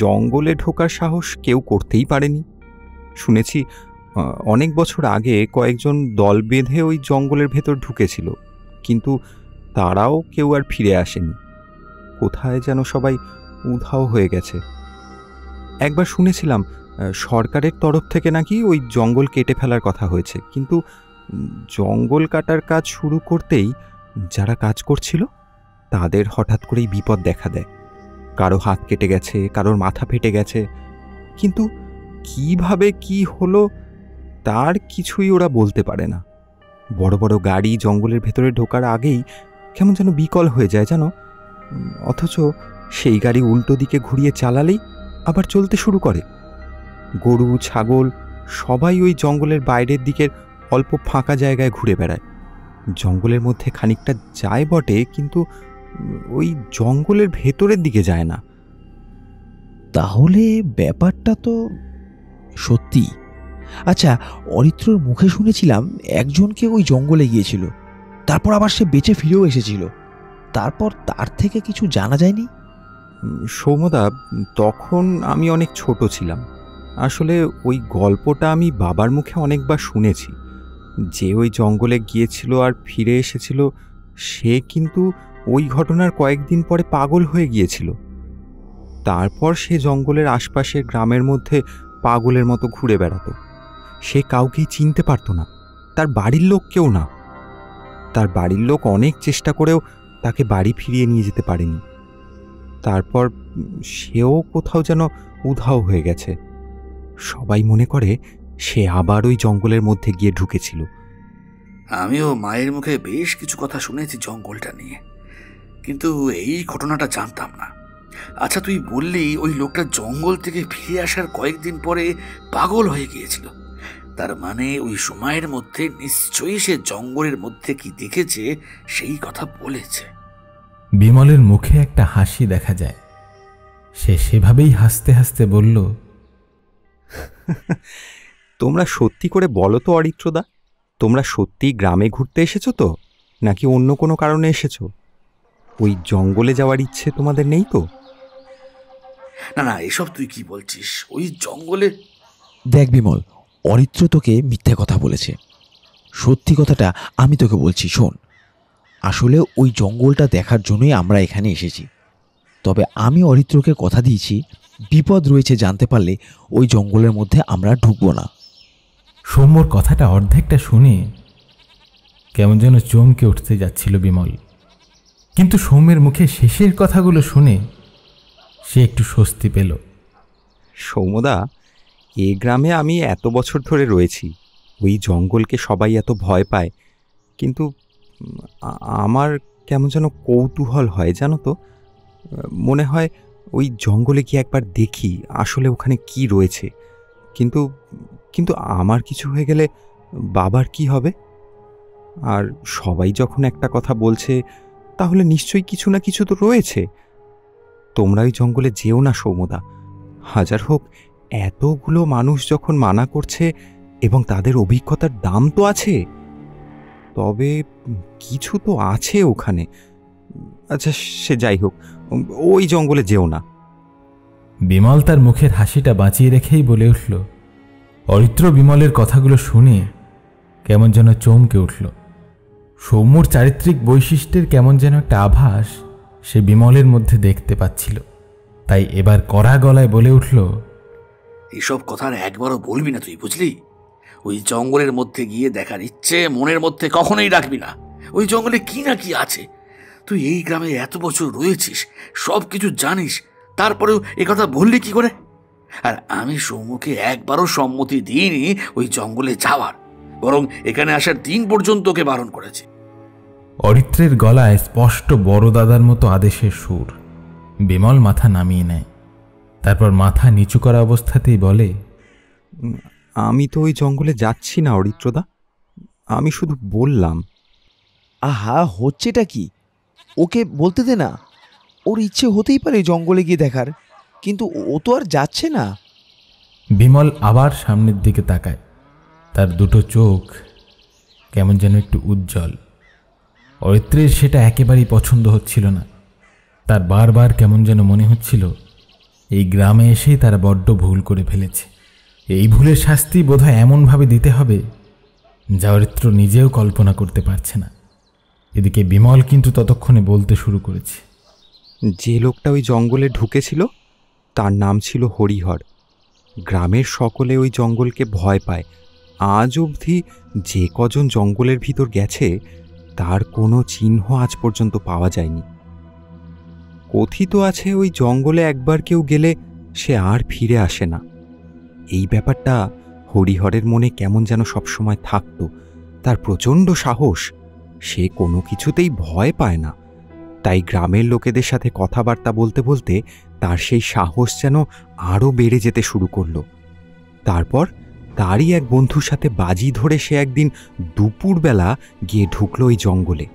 জঙ্গলে ঢোকার সাহস কেউ করতেই পারেনি। শুনেছি অনেক বছর আগে কয়েকজন দল বেঁধে ওই জঙ্গলের ভেতর ঢুকেছিল, কিন্তু তারাও কেউ আর ফিরে আসেনি। কোথায় যেন সবাই উধাও হয়ে গেছে। একবার শুনেছিলাম সরকারের তরফ থেকে নাকি ওই জঙ্গল কেটে ফেলার কথা হয়েছে, কিন্তু জঙ্গল কাটার কাজ শুরু করতেই যারা কাজ করছিল তাদের হঠাৎ করেই বিপদ দেখা দেয়। কারো হাত কেটে গেছে, কারোর মাথা ফেটে গেছে, কিন্তু কিভাবে কি হলো তার কিছুই ওরা বলতে পারে না। বড় বড় গাড়ি জঙ্গলের ভেতরে ঢোকার আগেই কেমন যেন বিকল হয়ে যায় জানো, অথচ সেই গাড়ি উল্টো দিকে ঘুরিয়ে চালালেই আবার চলতে শুরু করে। গরু ছাগল সবাই ওই জঙ্গলের বাইরের দিকের অল্প ফাঁকা জায়গায় ঘুরে বেড়ায়। জঙ্গলের মধ্যে খানিকটা যায় বটে, কিন্তু ওই জঙ্গলের ভেতরের দিকে যায় না। তাহলে ব্যাপারটা তো সত্যি। আচ্ছা, অরিত্রর মুখে শুনেছিলাম একজনকে ওই জঙ্গলে গিয়েছিল, তারপর আবার সে বেঁচে ফিরেও এসেছিল। তারপর তার থেকে কিছু জানা যায়নি? সৌমদা, তখন আমি অনেক ছোট ছিলাম। আসলে ওই গল্পটা আমি বাবার মুখে অনেকবার শুনেছি। যে ওই জঙ্গলে গিয়েছিল আর ফিরে এসেছিল, সে কিন্তু ওই ঘটনার কয়েকদিন পরে পাগল হয়ে গিয়েছিল। তারপর সে জঙ্গলের আশপাশের গ্রামের মধ্যে পাগলের মতো ঘুরে বেড়াতো। সে কাউকেই চিনতে পারত না, তার বাড়ির লোক কেউ না। তার বাড়ির লোক অনেক চেষ্টা করেও তাকে বাড়ি ফিরিয়ে নিয়ে যেতে পারেনি। তারপর সেও কোথাও যেন উধাও হয়ে গেছে। সবাই মনে করে সে আবার ওই জঙ্গলের মধ্যে গিয়ে ঢুকেছিল। আমিও মায়ের মুখে বেশ কিছু কথা শুনেছি জঙ্গলটা নিয়ে, কিন্তু এই ঘটনাটা জানতাম না। আচ্ছা, তুই বললি ওই লোকটা জঙ্গল থেকে ফিরে আসার কয়েকদিন পরে পাগল হয়ে গিয়েছিল। তার মানে ওই সময়ের মধ্যে নিশ্চয়ই সে জঙ্গলের মধ্যে কি দেখেছে সেই কথা বলেছে। বিমলের মুখে একটা হাসি দেখা যায়। সে সেভাবেই হাসতে হাসতে বলল, তোমরা সত্যি করে বলো তো অরিত্রদা, তোমরা সত্যি গ্রামে ঘুরতে এসেছো তো, নাকি অন্য কোনো কারণে এসেছো? ওই জঙ্গলে যাওয়ার ইচ্ছে তোমাদের নেই তো? না না, এসব তুই কি বলছিস? ওই জঙ্গলে... দেখ বিমল, অরিত্র তোকে মিথ্যে কথা বলেছে। সত্যি কথাটা আমি তোকে বলছি, শোন। আসলে ওই জঙ্গলটা দেখার জন্যই আমরা এখানে এসেছি। তবে আমি অরিত্রকে কথা দিয়েছি, বিপদ রয়েছে জানতে পারলে ওই জঙ্গলের মধ্যে আমরা ঢুকবো না। সৌম্যর কথাটা অর্ধেকটা শুনে কেমন যেন চমকে উঠতে যাচ্ছিল বিমল, কিন্তু সৌম্যের মুখে শেষের কথাগুলো শুনে সে একটু স্বস্তি পেল। সৌমদা, এ গ্রামে আমি এত বছর ধরে রয়েছি, ওই জঙ্গলকে সবাই এত ভয় পায়, কিন্তু আমার কেমন যেন কৌতূহল হয় জানো তো। মনে হয় ওই জঙ্গলে গিয়ে একবার দেখি আসলে ওখানে কি রয়েছে। কিন্তু কিন্তু আমার কিছু হয়ে গেলে বাবার কি হবে? আর সবাই যখন একটা কথা বলছে, তাহলে নিশ্চয়ই কিছু না কিছু তো রয়েছে। তোমরা ওই জঙ্গলে যেও না সৌমদা। হাজার হোক, এতগুলো মানুষ যখন মানা করছে এবং তাদের অভিজ্ঞতার দাম তো আছে, তবে কিছু তো আছে ওখানে। আচ্ছা, সে যাই হোক, ওই জঙ্গলে যেও না। বিমল তার মুখের হাসিটা বাঁচিয়ে রেখেই বলে উঠল। অরিত্র বিমলের কথাগুলো শুনে কেমন যেন চমকে উঠল। সৌম্যর চারিত্রিক বৈশিষ্ট্যের কেমন যেন একটা আভাস সে বিমলের মধ্যে দেখতে পাচ্ছিল। তাই এবার কড়া গলায় বলে উঠল, এসব কথা আর একবারও বলবি না তুই, বুঝলি? ওই জঙ্গলের মধ্যে গিয়ে দেখার ইচ্ছে মনের মধ্যে কখনোই রাখবি না। ওই জঙ্গলে কি না কি আছে। তুই এই গ্রামে এত বছর রয়েছিস, সব কিছু জানিস, তারপরেও এ কথা বললি কি করে? আর আমি সৌম্যকে একবারও সম্মতি দিইনি ওই জঙ্গলে যাওয়ার, বরং এখানে আসার দিন পর্যন্ত ওকে বারণ করেছি। অরিত্রের গলায় স্পষ্ট বড় দাদার মতো আদেশের সুর। বিমল মাথা নামিয়ে নেয়, তারপর মাথা নিচু করা অবস্থাতেই বলে, আমি তো ওই জঙ্গলে যাচ্ছি না অরিত্রদা, আমি শুধু বললাম। আহা, হচ্ছেটা কি? ওকে বলতে দে না। ওর ইচ্ছে হতেই পারে জঙ্গলে গিয়ে দেখার, কিন্তু ও তো আর যাচ্ছে না। বিমল আবার সামনের দিকে তাকায়। তার দুটো চোখ কেমন যেন একটু উজ্জ্বল। অরিত্রের সেটা একেবারেই পছন্দ হচ্ছিল না। তার বারবার কেমন যেন মনে হচ্ছিল এই গ্রামে এসেই তারা বড্ড ভুল করে ফেলেছে। এই ভুলের শাস্তি বোধহয় এমনভাবে দিতে হবে যা অরিত্র নিজেও কল্পনা করতে পারছে না। এদিকে বিমল কিন্তু ততক্ষণে বলতে শুরু করেছে। যে লোকটা ওই জঙ্গলে ঢুকেছিল তার নাম ছিল হরিহর। গ্রামের সকলে ওই জঙ্গলকে ভয় পায়। আজ অবধি যে কজন জঙ্গলের ভিতর গেছে তার কোনো চিহ্ন আজ পর্যন্ত পাওয়া যায়নি। কথিত আছে ওই জঙ্গলে একবার কেউ গেলে সে আর ফিরে আসে না। এই ব্যাপারটা হরিহরের মনে কেমন যেন সবসময় থাকত তার প্রচণ্ড সাহস। সে কোনো কিছুতেই ভয় পায় না, তাই গ্রামের লোকেদের সাথে কথাবার্তা বলতে বলতে তার সেই সাহস যেন আরও বেড়ে যেতে শুরু করলো। তারপর তারই এক বন্ধুর সাথে বাজি ধরে সে একদিন দুপুরবেলা গিয়ে ঢুকলো ওই জঙ্গলে।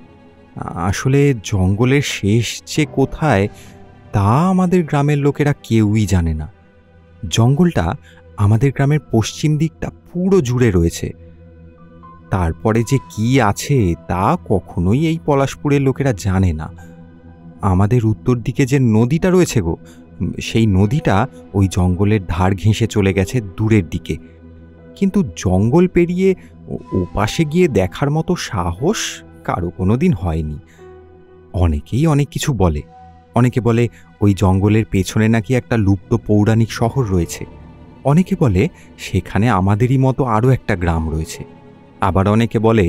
আসলে জঙ্গলের শেষ যে কোথায় তা আমাদের গ্রামের লোকেরা কেউই জানে না। জঙ্গলটা আমাদের গ্রামের পশ্চিম দিকটা পুরো জুড়ে রয়েছে। তারপরে যে কি আছে তা কখনোই এই পলাশপুরের লোকেরা জানে না। আমাদের উত্তর দিকে যে নদীটা রয়েছে গো, সেই নদীটা ওই জঙ্গলের ধার ঘেঁষে চলে গেছে দূরের দিকে। কিন্তু জঙ্গল পেরিয়ে ওপাশে গিয়ে দেখার মতো সাহস কারো কোনো দিন হয়নি। অনেকেই অনেক কিছু বলে। অনেকে বলে ওই জঙ্গলের পেছনে নাকি একটা লুপ্ত পৌরাণিক শহর রয়েছে। অনেকে বলে সেখানে আমাদেরই মতো আরও একটা গ্রাম রয়েছে। আবার অনেকে বলে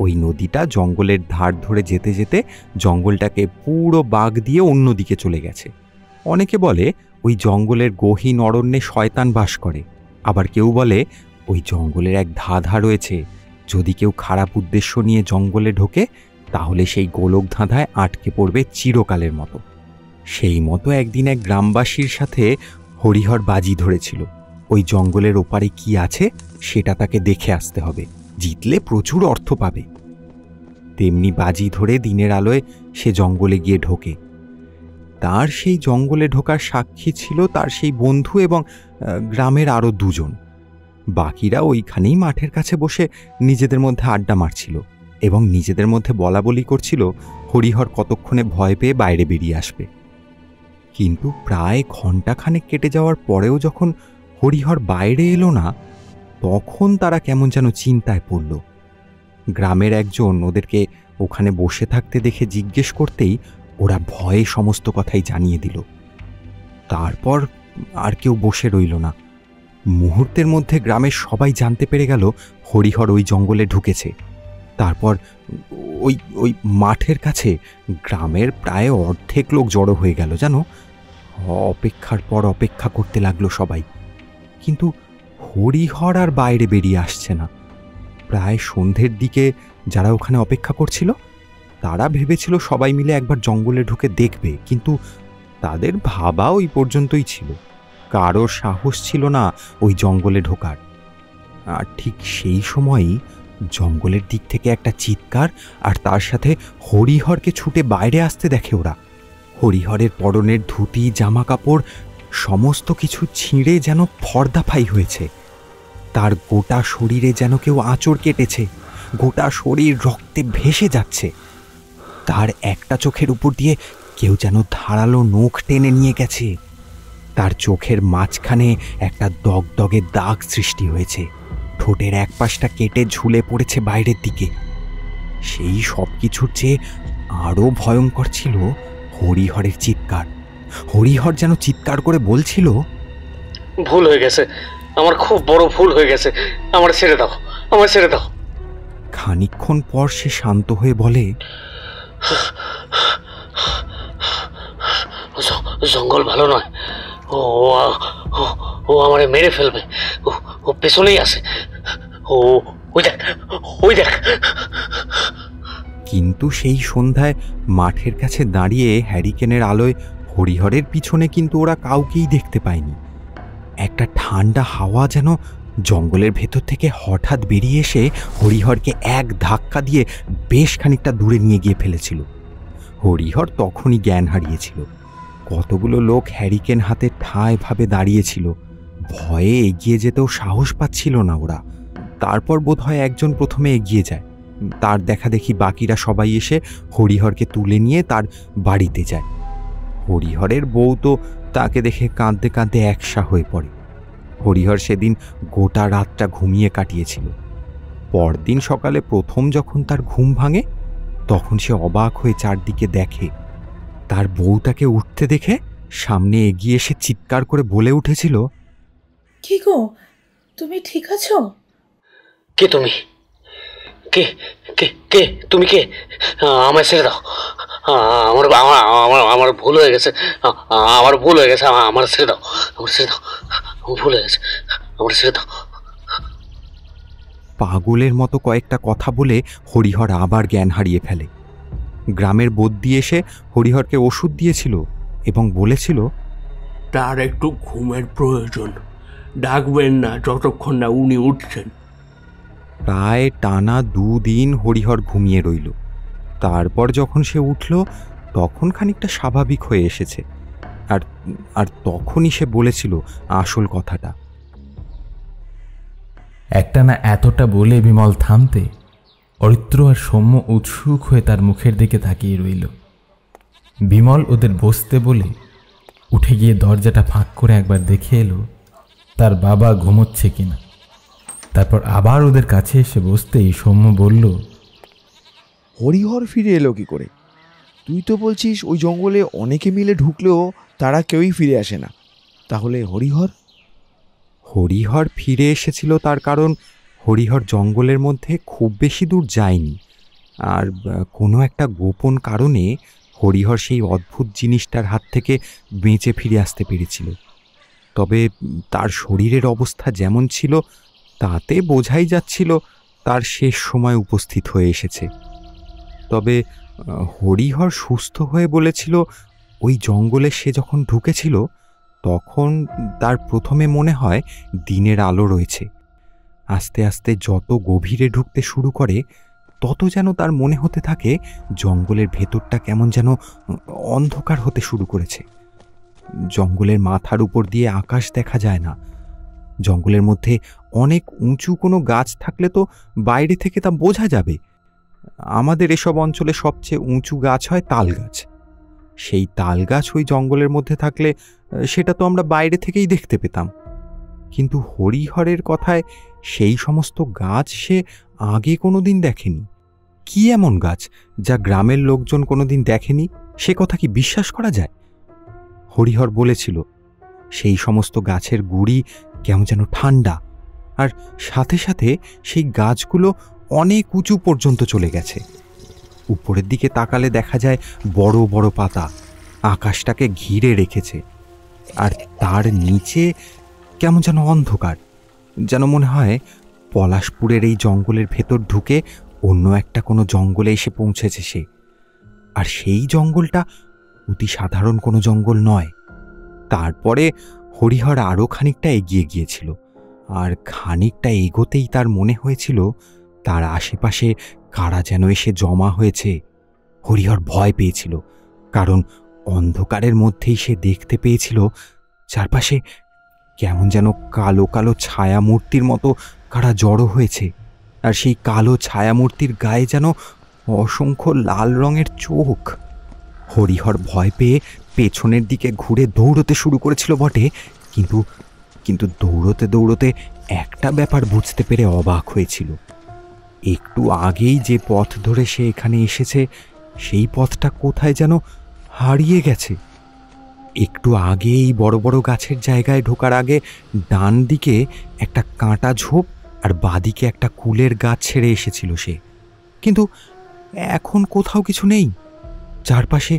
ওই নদীটা জঙ্গলের ধার ধরে যেতে যেতে জঙ্গলটাকে পুরো বাগ দিয়ে অন্যদিকে চলে গেছে। অনেকে বলে ওই জঙ্গলের গহীন অরণ্যে শয়তান বাস করে। আবার কেউ বলে ওই জঙ্গলের এক ধাঁধা রয়েছে, যদি কেউ খারাপ উদ্দেশ্য নিয়ে জঙ্গলে ঢোকে তাহলে সেই গোলক ধাঁধায় আটকে পড়বে চিরকালের মতো। সেই মতো একদিন এক গ্রামবাসীর সাথে হরিহর বাজি ধরেছিল ওই জঙ্গলের ওপারে কি আছে সেটা তাকে দেখে আসতে হবে, জিতলে প্রচুর অর্থ পাবে। তেমনি বাজি ধরে দিনের আলোয় সে জঙ্গলে গিয়ে ঢোকে। তার সেই জঙ্গলে ঢোকার সাক্ষী ছিল তার সেই বন্ধু এবং গ্রামের আরও দুজন। বাকিরা ওইখানেই মাঠের কাছে বসে নিজেদের মধ্যে আড্ডা মারছিল এবং নিজেদের মধ্যে বলা বলি করছিল হরিহর কতক্ষণে ভয় পেয়ে বাইরে বেরিয়ে আসবে। কিন্তু প্রায় ঘণ্টাখানেক কেটে যাওয়ার পরেও যখন হরিহর বাইরে এলো না, তখন তারা কেমন যেন চিন্তায় পড়ল। গ্রামের একজন ওদেরকে ওখানে বসে থাকতে দেখে জিজ্ঞেস করতেই ওরা ভয়ে সমস্ত কথাই জানিয়ে দিল। তারপর আর কেউ বসে রইল না। মুহূর্তের মধ্যে গ্রামের সবাই জানতে পেরে গেল হরিহর ওই জঙ্গলে ঢুকেছে। তারপর ওই ওই মাঠের কাছে গ্রামের প্রায় অর্ধেক লোক জড়ো হয়ে গেল। জানো, অপেক্ষার পর অপেক্ষা করতে লাগলো সবাই, কিন্তু হরিহর আর বাইরে বেরিয়ে আসছে না। প্রায় সন্ধ্যের দিকে যারা ওখানে অপেক্ষা করছিল তারা ভেবেছিল সবাই মিলে একবার জঙ্গলে ঢুকে দেখবে, কিন্তু তাদের ভাবা ওই পর্যন্তই ছিল। কারো সাহস ছিল না ওই জঙ্গলে ঢোকার। আর ঠিক সেই সময়ই জঙ্গলের দিক থেকে একটা চিৎকার আর তার সাথে হরিহরকে ছুটে বাইরে আসতে দেখে ওরা। হরিহরের পরনের ধুতি জামা কাপড় সমস্ত কিছু ছিঁড়ে যেন ফর্দাফাই হয়েছে। তার গোটা শরীরে যেন কেউ আঁচড় কেটেছে, গোটা শরীর রক্তে ভেসে যাচ্ছে। তার একটা চোখের উপর দিয়ে কেউ যেন ধারালো নখ টেনে নিয়ে গেছে। তার চোখের মাঝখানে একটা দগদগে দাগ সৃষ্টি হয়েছে, ঠোঁটের এক পাশটা কেটে ঝুলে পড়েছে বাইরের দিকে। সেই সব কিছুর চেয়ে আরও ভয়ঙ্কর ছিল হরিহরের চিৎকার। হরিহর যেন চিৎকার করে বলছিল, ভুল হয়ে গেছে, আমার খুব বড় ভুল হয়ে গেছে, আমার ছেড়ে দাও, আমার ছেড়ে দাও। খানিকক্ষণ পর সে শান্ত হয়ে বলে, জঙ্গল ভালো নয়, ও ও আমারে মেরে ফেলবে, ও পেছনেই আছে, ওই দেখ, ওই দেখ। কিন্তু সেই সন্ধ্যায় মাঠের কাছে দাঁড়িয়ে হ্যারিকেনের আলোয় হরিহরের পিছনে কিন্তু ওরা কাউকেই দেখতে পায়নি। একটা ঠান্ডা হাওয়া যেন জঙ্গলের ভেতর থেকে হঠাৎ বেরিয়ে এসে হরিহরকে এক ধাক্কা দিয়ে বেশ খানিকটা দূরে নিয়ে গিয়ে ফেলেছিল। হরিহর তখনই জ্ঞান হারিয়েছিল। কতগুলো লোক হ্যারিকেন হাতে ঠায় ভাবে দাঁড়িয়েছিল, ভয়ে এগিয়ে যেতেও সাহস পাচ্ছিল না ওরা। তারপর বোধহয় একজন প্রথমে এগিয়ে যায়, তার দেখা দেখি বাকিরা সবাই এসে হরিহরকে তুলে নিয়ে তার বাড়িতে যায়। হরিহরের বউ তো তাকে দেখে কাঁদতে কাঁদতে একসা হয়ে পড়ে। হরিহর সেদিন গোটা রাতটা ঘুমিয়ে কাটিয়েছিল। পরদিন সকালে প্রথম যখন তার ঘুম ভাঙে তখন সে অবাক হয়ে চারদিকে দেখে। তার বউ তাকে উঠতে দেখে সামনে এগিয়ে এসে চিৎকার করে বলে উঠেছিল, কি গো, তুমি ঠিক আছো? কে তুমি? কে কে কে তুমি? কে? আমায় ছেড়ে দাও, আমার আমার আমার ভুল হয়ে গেছে, আমার ভুল হয়ে গেছে, আমার ছেড়ে দাও, আমার ছেড়ে দাও, আমার ভুল হয়ে গেছে, আমার ছেড়ে দাও। পাগলের মতো কয়েকটা কথা বলে হরিহর আবার জ্ঞান হারিয়ে ফেলে। গ্রামের বদ্যি এসে হরিহরকে ওষুধ দিয়েছিল এবং বলেছিল, তার একটু ঘুমের প্রয়োজন, ডাকবেন না যতক্ষণ না উনি উঠছেন। প্রায় টানা 2 দিন হরিহর ঘুমিয়ে রইল। তারপর যখন সে উঠল তখন খানিকটা স্বাভাবিক হয়ে এসেছে, আর আর তখনই সে বলেছিল আসল কথাটা। একটানা এতটা বলে বিমল থামতে অরিত্র আর সৌম্য উৎসুক হয়ে তার মুখের দিকে তাকিয়ে রইল। বিমল ওদের বসতে বলে উঠে গিয়ে দরজাটা ফাঁক করে একবার দেখে এলো তার বাবা ঘুমোচ্ছে কিনা। তারপর আবার ওদের কাছে এসে বসতেই সৌম্য বলল, হরিহর ফিরে এলো কি করে? তুই তো বলছিস ওই জঙ্গলে অনেকে মিলে ঢুকলেও তারা কেউই ফিরে আসে না। তাহলে হরিহর? হরিহর ফিরে এসেছিল তার কারণ হরিহর জঙ্গলের মধ্যে খুব বেশি দূর যায়নি, আর কোনো একটা গোপন কারণে হরিহর সেই অদ্ভুত জিনিসটার হাত থেকে বেঁচে ফিরে আসতে পেরেছিল। তবে তার শরীরের অবস্থা যেমন ছিল তাতে বোঝাই যাচ্ছিল তার শেষ সময় উপস্থিত হয়ে এসেছে। তবে হরিহর সুস্থ হয়ে বলেছিল ওই জঙ্গলে সে যখন ঢুকেছিল তখন তার প্রথমে মনে হয় দিনের আলো রয়েছে। আস্তে আস্তে যত গভীরে ঢুকতে শুরু করে তত যেন তার মনে হতে থাকে জঙ্গলের ভেতরটা কেমন যেন অন্ধকার হতে শুরু করেছে। জঙ্গলের মাথার উপর দিয়ে আকাশ দেখা যায় না। জঙ্গলের মধ্যে অনেক উঁচু কোনো গাছ থাকলে তো বাইরে থেকে তা বোঝা যাবে। আমাদের এসব অঞ্চলে সবচেয়ে উঁচু গাছ হয় তাল গাছ। সেই তাল গাছ ওই জঙ্গলের মধ্যে থাকলে সেটা তো আমরা বাইরে থেকেই দেখতে পেতাম। কিন্তু হরিহরের কথায় সেই সমস্ত গাছ সে আগে কোনোদিন দেখেনি। কি এমন গাছ যা গ্রামের লোকজন কোনোদিন দেখেনি, সে কথা কি বিশ্বাস করা যায়? হরিহর বলেছিল সেই সমস্ত গাছের গুড়ি কেমন যেন ঠান্ডা, আর সাথে সাথে সেই গাছগুলো অনেক উঁচু পর্যন্ত চলে গেছে। উপরের দিকে তাকালে দেখা যায় বড় বড় পাতা আকাশটাকে ঘিরে রেখেছে, আর তার নিচে কেমন যেন অন্ধকার, যেন মনে হয় পলাশপুরের এই জঙ্গলের ভেতর ঢুকে অন্য একটা কোনো জঙ্গলে এসে পৌঁছেছে সে। আর সেই জঙ্গলটা অতি সাধারণ কোনো জঙ্গল নয়। তারপরে হরিহর আরও খানিকটা এগিয়ে গিয়েছিল, আর খানিকটা এগোতেই তার মনে হয়েছিল তার আশেপাশে কারা যেন এসে জমা হয়েছে। হরিহর ভয় পেয়েছিল, কারণ অন্ধকারের মধ্যেই সে দেখতে পেয়েছিল চারপাশে কেমন যেন কালো কালো ছায়ামূর্তির মতো কারা জড়ো হয়েছে, আর সেই কালো ছায়ামূর্তির গায়ে যেন অসংখ্য লাল রঙের চোখ। হরিহর ভয় পেয়ে পেছনের দিকে ঘুরে দৌড়তে শুরু করেছিল বটে, কিন্তু দৌড়তে দৌড়তে একটা ব্যাপার বুঝতে পেরে অবাক হয়েছিল। একটু আগেই যে পথ ধরে সে এখানে এসেছে সেই পথটা কোথায় যেন হারিয়ে গেছে। একটু আগেই বড় বড় গাছের জায়গায় ঢোকার আগে ডান দিকে একটা কাঁটা ঝোপ আর বাঁদিকে একটা কুলের গাছ ছেড়ে এসেছিল সে, কিন্তু এখন কোথাও কিছু নেই। চারপাশে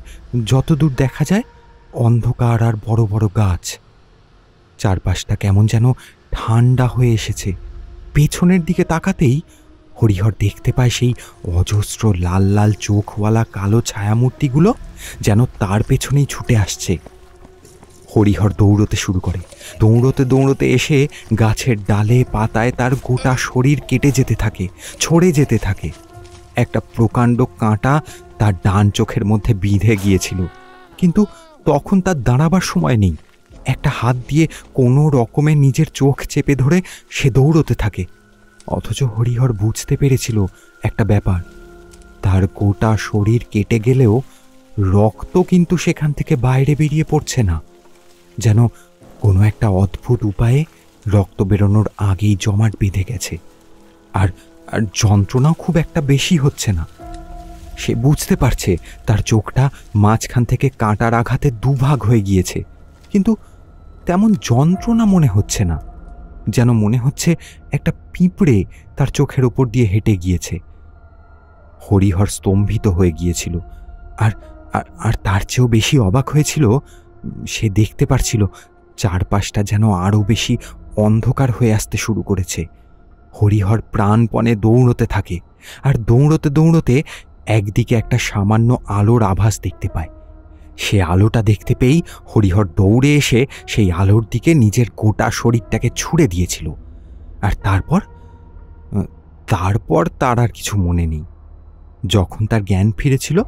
যতদূর দেখা যায় অন্ধকার আর বড় বড় গাছ। চারপাশটা কেমন যেন ঠান্ডা হয়ে এসেছে। পেছনের দিকে তাকাতেই হরিহর দেখতে পায় সেই অজস্র লাল লাল চোখওয়ালা কালো ছায়ামূর্তিগুলো যেন তার পেছনেই ছুটে আসছে। হরিহর দৌড়তে শুরু করে। দৌড়তে দৌড়তে এসে গাছের ডালে পাতায় তার গোটা শরীর কেটে যেতে থাকে, ছড়ে যেতে থাকে। একটা প্রকাণ্ড কাঁটা তার ডান চোখের মধ্যে বিঁধে গিয়েছিল, কিন্তু তখন তার দাঁড়াবার সময় নেই। একটা হাত দিয়ে কোনো রকমে নিজের চোখ চেপে ধরে সে দৌড়তে থাকে। অথচ হরিহর বুঝতে পেরেছিল একটা ব্যাপার, তার গোটা শরীর কেটে গেলেও রক্ত কিন্তু সেখান থেকে বাইরে বেরিয়ে পড়ছে না, যেন কোনো একটা অদ্ভুত উপায়ে রক্ত বেরোনোর আগেই জমাট বেঁধে গেছে। আর আর যন্ত্রণাও খুব একটা বেশি হচ্ছে না। সে বুঝতে পারছে তার চোখটা মাঝখান থেকে কাঁটার আঘাতে দুভাগ হয়ে গিয়েছে, কিন্তু তেমন যন্ত্রণা মনে হচ্ছে না, যেন মনে হচ্ছে একটা পিঁপড়ে তার চোখের ওপর দিয়ে হেঁটে গিয়েছে। হরিহর স্তম্ভিত হয়ে গিয়েছিল, আর আর তার চেয়েও বেশি অবাক হয়েছিল সে দেখতে পারছিল চারপাশটা যেন আরও বেশি অন্ধকার হয়ে আসতে শুরু করেছে। হরিহর প্রাণপণে দৌড়তে থাকে, আর দৌড়তে দৌড়তে একদিকে একটা সামান্য আলোর আভাস দেখতে পায়। সে আলোটা দেখতে পেয়েই হরিহর দৌড়ে এসে সেই আলোর দিকে নিজের গোটা শরীরটাকে ছুঁড়ে দিয়েছিল। আর তারপর তার আর কিছু মনে নেই। যখন তার জ্ঞান ফিরেছিল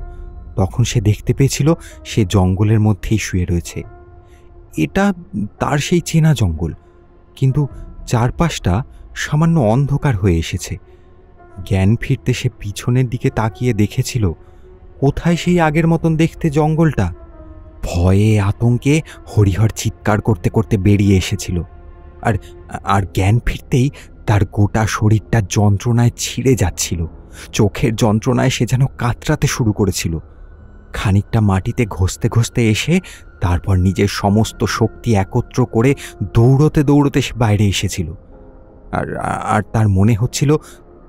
তখন সে দেখতে পেয়েছিল সে জঙ্গলের মধ্যেই শুয়ে রয়েছে। এটা তার সেই চেনা জঙ্গল, কিন্তু চারপাশটা সামান্য অন্ধকার হয়ে এসেছে। জ্ঞান ফিরতে সে পিছনের দিকে তাকিয়ে দেখেছিল কোথায় সেই আগের মতন দেখতে জঙ্গলটা। ভয়ে আতঙ্কে হরিহর চিৎকার করতে করতে বেরিয়ে এসেছিল। আর জ্ঞান ফিরতেই তার গোটা শরীরটা যন্ত্রণায় ছিঁড়ে যাচ্ছিল। চোখের যন্ত্রণায় সে যেন কাতরাতে শুরু করেছিল। খানিকটা মাটিতে ঘষতে ঘষতে এসে তারপর নিজের সমস্ত শক্তি একত্র করে দৌড়তে দৌড়তে সে বাইরে এসেছিল। আর তার মনে হচ্ছিল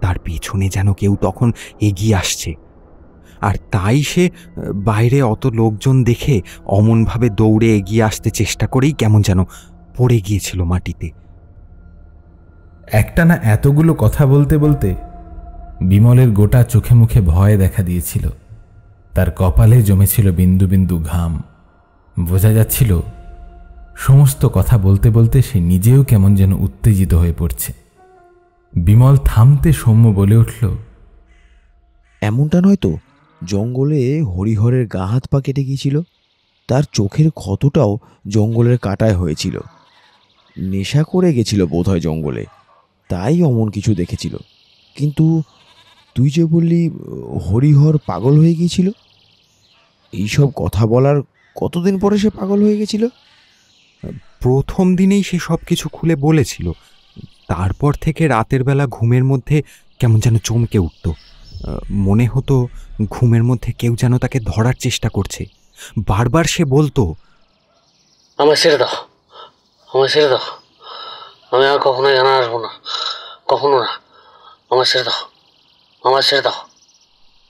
তার পিছনে যেন কেউ তখন এগিয়ে আসছে। আর তাই সে বাইরে অত লোকজন দেখে অমনভাবে দৌড়ে এগিয়ে আসতে চেষ্টা করেই কেমন যেন পড়ে গিয়েছিল মাটিতে। একটানা এতগুলো কথা বলতে বলতে বিমলের গোটা চোখে মুখে ভয় দেখা দিয়েছিল। তার কপালে জমেছিল বিন্দু বিন্দু ঘাম। বোঝা যাচ্ছিল সমস্ত কথা বলতে বলতে সে নিজেও কেমন যেন উত্তেজিত হয়ে পড়ছে। বিমল থামতে সৌম্য বলে উঠল, এমনটা নয় তো, জঙ্গলে হরিহরের গা হাত পা কেটে গিয়েছিল, তার চোখের ক্ষতটাও জঙ্গলের কাটায় হয়েছিল। নেশা করে গেছিল বোধহয় জঙ্গলে, তাই অমন কিছু দেখেছিল। কিন্তু তুই যে বললি হরিহর পাগল হয়ে গিয়েছিল, এইসব কথা বলার কতদিন পরে সে পাগল হয়ে গেছিল? প্রথম দিনেই সে সব কিছু খুলে বলেছিল। তারপর থেকে রাতের বেলা ঘুমের মধ্যে কেমন যেন চমকে উঠত। মনে হতো ঘুমের মধ্যে কেউ যেন তাকে ধরার চেষ্টা করছে। বারবার সে বলতো, আমার ছেড়ে দাও, আমার ছেড়ে দাও, আমি আর কখনো জানা আসবো না, কখনো না, আমার ছেড়ে দাও, আমার ছেড়ে দাও।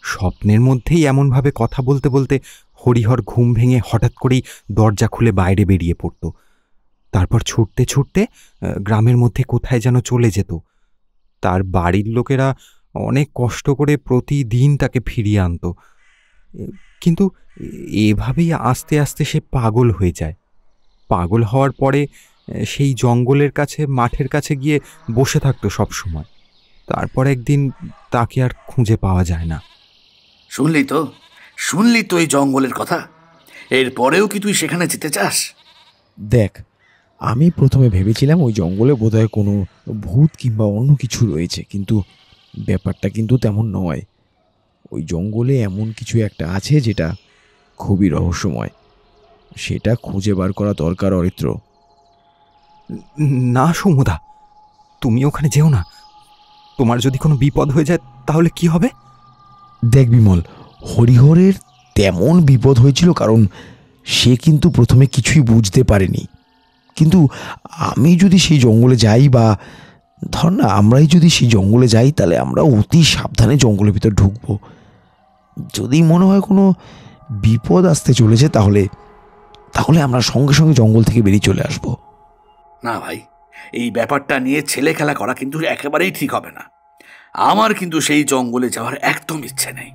স্বপ্নের মধ্যেই এমনভাবে কথা বলতে বলতে হরিহর ঘুম ভেঙে হঠাৎ করেই দরজা খুলে বাইরে বেরিয়ে পড়ত। তারপর ছুটতে ছুটতে গ্রামের মধ্যে কোথায় যেন চলে যেত। তার বাড়ির লোকেরা অনেক কষ্ট করে প্রতিদিন তাকে ফিরিয়ে আনত। কিন্তু এভাবেই আস্তে আস্তে সে পাগল হয়ে যায়। পাগল হওয়ার পরে সেই জঙ্গলের কাছে, মাঠের কাছে গিয়ে বসে থাকতো সব সময়। তারপর একদিন তাকে আর খুঁজে পাওয়া যায় না। শুনলি তো এই জঙ্গলের কথা? এরপরেও কি তুই সেখানে যেতে চাস? দেখ, আমি প্রথমে ভেবেছিলাম ওই জঙ্গলে বোধহয় কোনো ভূত কিংবা অন্য কিছু রয়েছে, কিন্তু ব্যাপারটা কিন্তু তেমন নয়। ওই জঙ্গলে এমন কিছু একটা আছে যেটা খুবই রহস্যময়। সেটা খুঁজে বার করা দরকার অরিত্র। না সমুদা, তুমি ওখানে যেও না। তোমার যদি কোনো বিপদ হয়ে যায় তাহলে কি হবে? দেখ বিমল, হরিহরের তেমন বিপদ হয়েছিল কারণ সে কিন্তু প্রথমে কিছুই বুঝতে পারেনি। কিন্তু আমি যদি সেই জঙ্গলে যাই, বা ধর না আমরাই যদি সেই জঙ্গলে যাই, তাহলে আমরা অতি সাবধানে জঙ্গলের ভিতর ঢুকবো। যদি মনে হয় কোনো বিপদ আসতে চলেছে তাহলে আমরা সঙ্গে সঙ্গে জঙ্গল থেকে বেরিয়ে চলে আসব। না ভাই, এই ব্যাপারটা নিয়ে ছেলে খেলা করা কিন্তু একেবারেই ঠিক হবে না। আমার কিন্তু সেই জঙ্গলে যাওয়ার একদম ইচ্ছে নেই।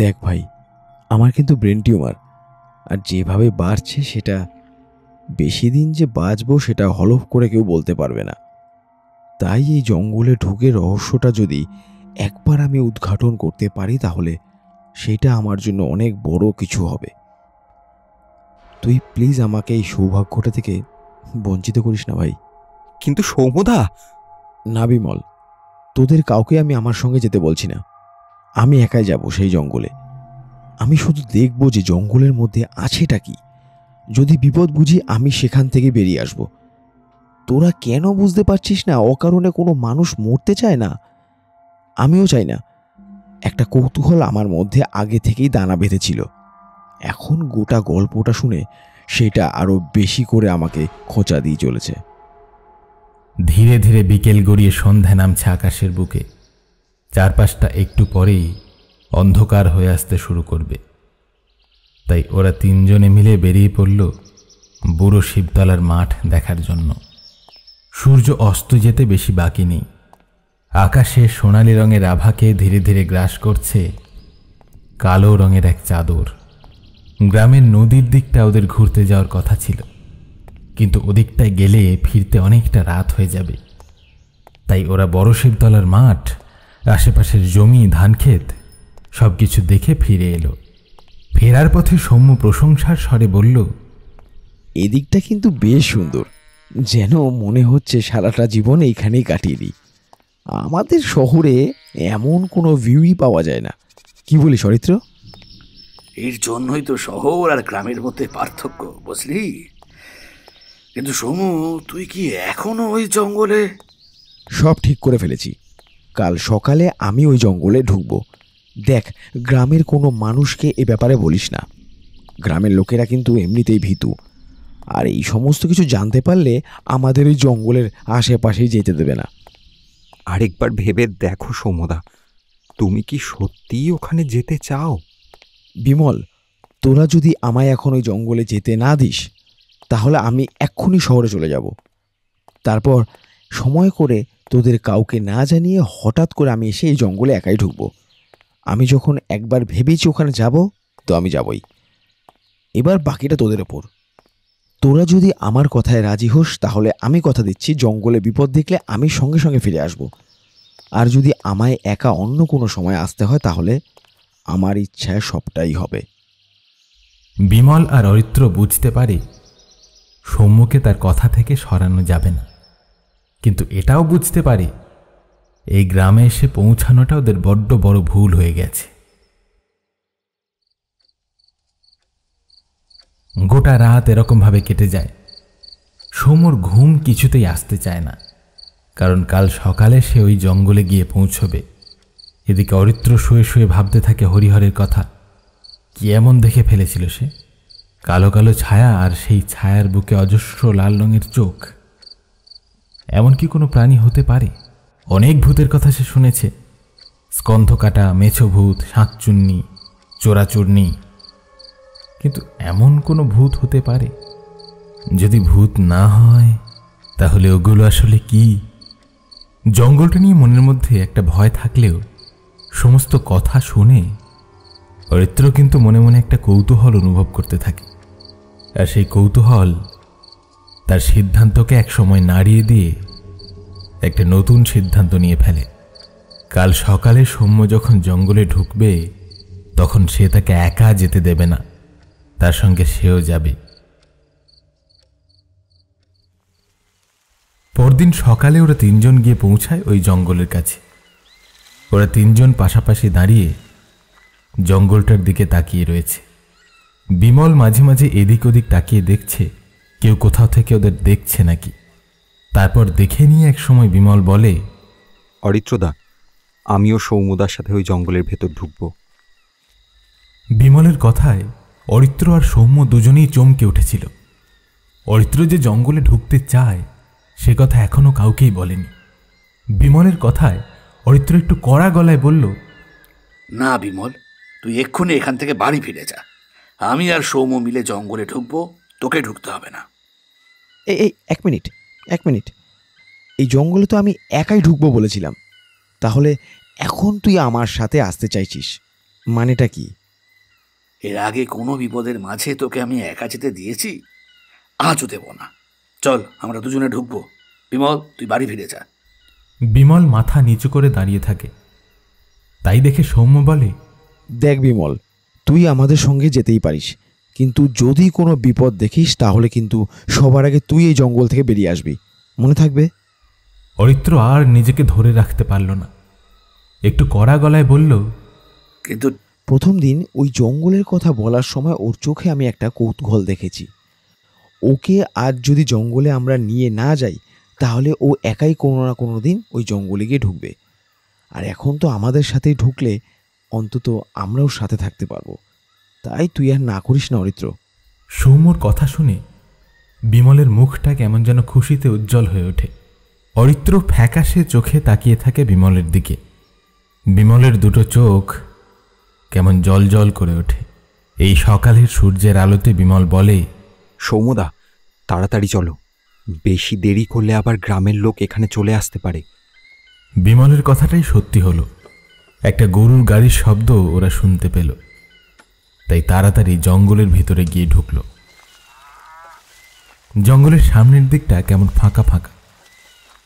দেখ ভাই, আমার কিন্তু ব্রেন টিউমার, আর যেভাবে বাড়ছে সেটা বেশি দিন যে বাঁচবো সেটা হলফ করে কেউ বলতে পারবে না। তাই এই জঙ্গলে ঢুকে রহস্যটা যদি একবার আমি উদ্ঘাটন করতে পারি তাহলে সেটা আমার জন্য অনেক বড় কিছু হবে। তুই প্লিজ আমাকে এই সৌভাগ্যটা থেকে বঞ্চিত করিস না ভাই। কিন্তু সৌমদা। না বিমল, তোদের কাউকে আমি আমার সঙ্গে যেতে বলছি না। আমি একাই যাব সেই জঙ্গলে। আমি শুধু দেখব যে জঙ্গলের মধ্যে আছেটা কি। যদি বিপদ বুঝি আমি সেখান থেকে বেরিয়ে আসব। তোরা কেন বুঝতে পারছিস না অকারণে কোনো মানুষ মরতে চায় না? আমিও চাই না। একটা কৌতূহল আমার মধ্যে আগে থেকেই দানা বেঁধেছিল। এখন গোটা গল্পটা শুনে সেটা আরো বেশি করে আমাকে খোঁচা দিয়ে চলেছে। ধীরে ধীরে বিকেল গড়িয়ে সন্ধ্যা নামছে আকাশের বুকে। চারপাশটা একটু পরেই অন্ধকার হয়ে আসতে শুরু করবে। তাই ওরা তিনজনে মিলে বেরিয়ে পড়ল বুড়ো শিবতলার মাঠ দেখার জন্য। সূর্য অস্ত যেতে বেশি বাকি নেই। আকাশে সোনালি রঙের আভাকে ধীরে ধীরে গ্রাস করছে কালো রঙের এক চাদর। গ্রামের নদীর দিকটা ওদের ঘুরতে যাওয়ার কথা ছিল, কিন্তু ওদিকটায় গেলে ফিরতে অনেকটা রাত হয়ে যাবে। তাই ওরা বড় শিবতলার মাঠ, আশেপাশের জমি, ধানক্ষেত সব কিছু দেখে ফিরে এলো। ফেরার পথে সৌম্য প্রশংসার স্বরে বলল, এদিকটা কিন্তু বেশ সুন্দর, যেন মনে হচ্ছে সারাটা জীবন এইখানেই কাটিয়ে দিই। আমাদের শহরে এমন কোনো ভিউই পাওয়া যায় না, কি বলি চরিত্র? এর জন্যই তো শহর আর গ্রামের মধ্যে পার্থক্য, বুঝলি? কিন্তু সমু, তুই কি এখনো ওই জঙ্গলে? সব ঠিক করে ফেলেছি, কাল সকালে আমি ওই জঙ্গলে ঢুকবো। দেখ, গ্রামের কোনো মানুষকে এ ব্যাপারে বলিস না, গ্রামের লোকেরা কিন্তু এমনিতেই ভীতু, আর এই সমস্ত কিছু জানতে পারলে আমাদের ওই জঙ্গলের আশেপাশেই যেতে দেবে না। আরেকবার ভেবে দেখো সৌম্যদা, তুমি কি সত্যিই ওখানে যেতে চাও? বিমল, তোরা যদি আমায় এখন ওই জঙ্গলে যেতে না দিস, তাহলে আমি এক্ষুনি শহরে চলে যাব। তারপর সময় করে তোদের কাউকে না জানিয়ে হঠাৎ করে আমি এসে এই জঙ্গলে একাই ঢুকবো। আমি যখন একবার ভেবেছি ওখানে যাব, তো আমি যাবই। এবার বাকিটা তোদের ওপর। তোরা যদি আমার কথায় রাজি হোস, তাহলে আমি কথা দিচ্ছি জঙ্গলে বিপদ দেখলে আমি সঙ্গে সঙ্গে ফিরে আসব। আর যদি আমায় একা অন্য কোনো সময় আসতে হয়, তাহলে আমার ইচ্ছায় সবটাই হবে। বিমল আর অরিত্র বুঝতে পারে সৌম্যকে তার কথা থেকে সরানো যাবে না, কিন্তু এটাও বুঝতে পারে এই গ্রামে এসে পৌঁছানোটা ওদের বড্ড বড় ভুল হয়ে গেছে। গোটা রাত এরকমভাবে কেটে যায়। সৌম্যর ঘুম কিছুতেই আসতে চায় না, কারণ কাল সকালে সে ওই জঙ্গলে গিয়ে পৌঁছবে। এদিকে অরিত্র শুয়ে শুয়ে ভাবতে থাকে হরিহরের কথা। কি এমন দেখে ফেলেছিল সে? কালো কালো ছায়া, আর সেই ছায়ার বুকে অজস্র লাল রঙের চোখ। এমন কি কোনো প্রাণী হতে পারে? অনেক ভূতের কথা সে শুনেছে, স্কন্ধকাটা, মেছো ভূত, শাঁকচুন্নি, চোরাচুর্নি, কিন্তু এমন কোনো ভূত হতে পারে? যদি ভূত না হয়, তাহলে ওগুলো আসলে কি? জঙ্গলটা নিয়ে মনের মধ্যে একটা ভয় থাকলেও সমস্ত কথা শুনে অরিত্র কিন্তু মনে মনে একটা কৌতূহল অনুভব করতে থাকে। আর সেই কৌতূহল তার সিদ্ধান্তকে একসময় নাড়িয়ে দিয়ে একটা নতুন সিদ্ধান্ত নিয়ে ফেলে। কাল সকালে সৌম্য যখন জঙ্গলে ঢুকবে, তখন সে তাকে একা যেতে দেবে না, তার সঙ্গে সেও যাবে। পরদিন সকালে ওরা তিনজন গিয়ে পৌঁছায় ওই জঙ্গলের কাছে। ওরা তিনজন পাশাপাশি দাঁড়িয়ে জঙ্গলটার দিকে তাকিয়ে রয়েছে। বিমল মাঝে মাঝে এদিক ওদিক তাকিয়ে দেখছে কেউ কোথাও থেকে ওদের দেখছে নাকি। তারপর দেখে নিয়ে এক সময় বিমল বলে, অরিত্রদা, আমিও সৌম্যদার সাথে ওই জঙ্গলের ভেতর ঢুকব। বিমলের কথায় অরিত্র আর সৌম্য দুজনেই চমকে উঠেছিল। অরিত্র যে জঙ্গলে ঢুকতে চায় সে কথা এখনো কাউকেই বলেনি। বিমলের কথায় অরিত্র একটু কড়া গলায় বলল, না বিমল, তুই এক্ষুনি এখান থেকে বাড়ি ফিরে যা। আমি আর সৌম্য মিলে জঙ্গলে ঢুকবো, তোকে ঢুকতে হবে না। এই এক মিনিট, এই জঙ্গলে তো আমি একাই ঢুকবো বলেছিলাম, তাহলে এখন তুই আমার সাথে আসতে চাইছিস, মানেটা কি? এর আগে কোনো বিপদের মাঝে তোকে আমি একা যেতে দিয়েছি? আজও দেব না। চল, আমরা দুজনে ঢুকবো। বিমল, তুই বাড়ি ফিরে যা। বিমল মাথা নিচু করে দাঁড়িয়ে থাকে। তাই দেখে সৌম্য বলে, দেখ বিমল, তুই আমাদের সঙ্গে যেতেই পারিস, কিন্তু যদি কোনো বিপদ দেখিস তাহলে কিন্তু সবার আগে তুই এই জঙ্গল থেকে বেরিয়ে আসবি, মনে থাকবে? অরিত্র আর নিজেকে ধরে রাখতে পারল না, একটু কড়া গলায় বলল, কিন্তু প্রথম দিন ওই জঙ্গলের কথা বলার সময় ওর চোখে আমি একটা কৌতূহল দেখেছি। ওকে আজ যদি জঙ্গলে আমরা নিয়ে না যাই, তাহলে ও একাই কোনো না কোনো দিন ওই জঙ্গলে গিয়ে ঢুকবে। আর এখন তো আমাদের সাথেই ঢুকলে অন্তত আমরাও সাথে থাকতে পারবো। তাই তুই আর না করিস না অরিত্র। সৌম্যর কথা শুনে বিমলের মুখটা কেমন যেন খুশিতে উজ্জ্বল হয়ে ওঠে। অরিত্র ফ্যাকাশে চোখে তাকিয়ে থাকে বিমলের দিকে। বিমলের দুটো চোখ কেমন জল জল করে ওঠে। এই সকালের সূর্যের আলোতে বিমল বলে, সৌম্যদা, তাড়াতাড়ি চলো, বেশি দেরি করলে আবার গ্রামের লোক এখানে চলে আসতে পারে। বিমলের কথাটাই সত্যি হলো। একটা গরুর গাড়ির শব্দ ওরা শুনতে পেল, তাই তাড়াতাড়ি জঙ্গলের ভিতরে গিয়ে ঢুকল। জঙ্গলের সামনের দিকটা কেমন ফাঁকা ফাঁকা,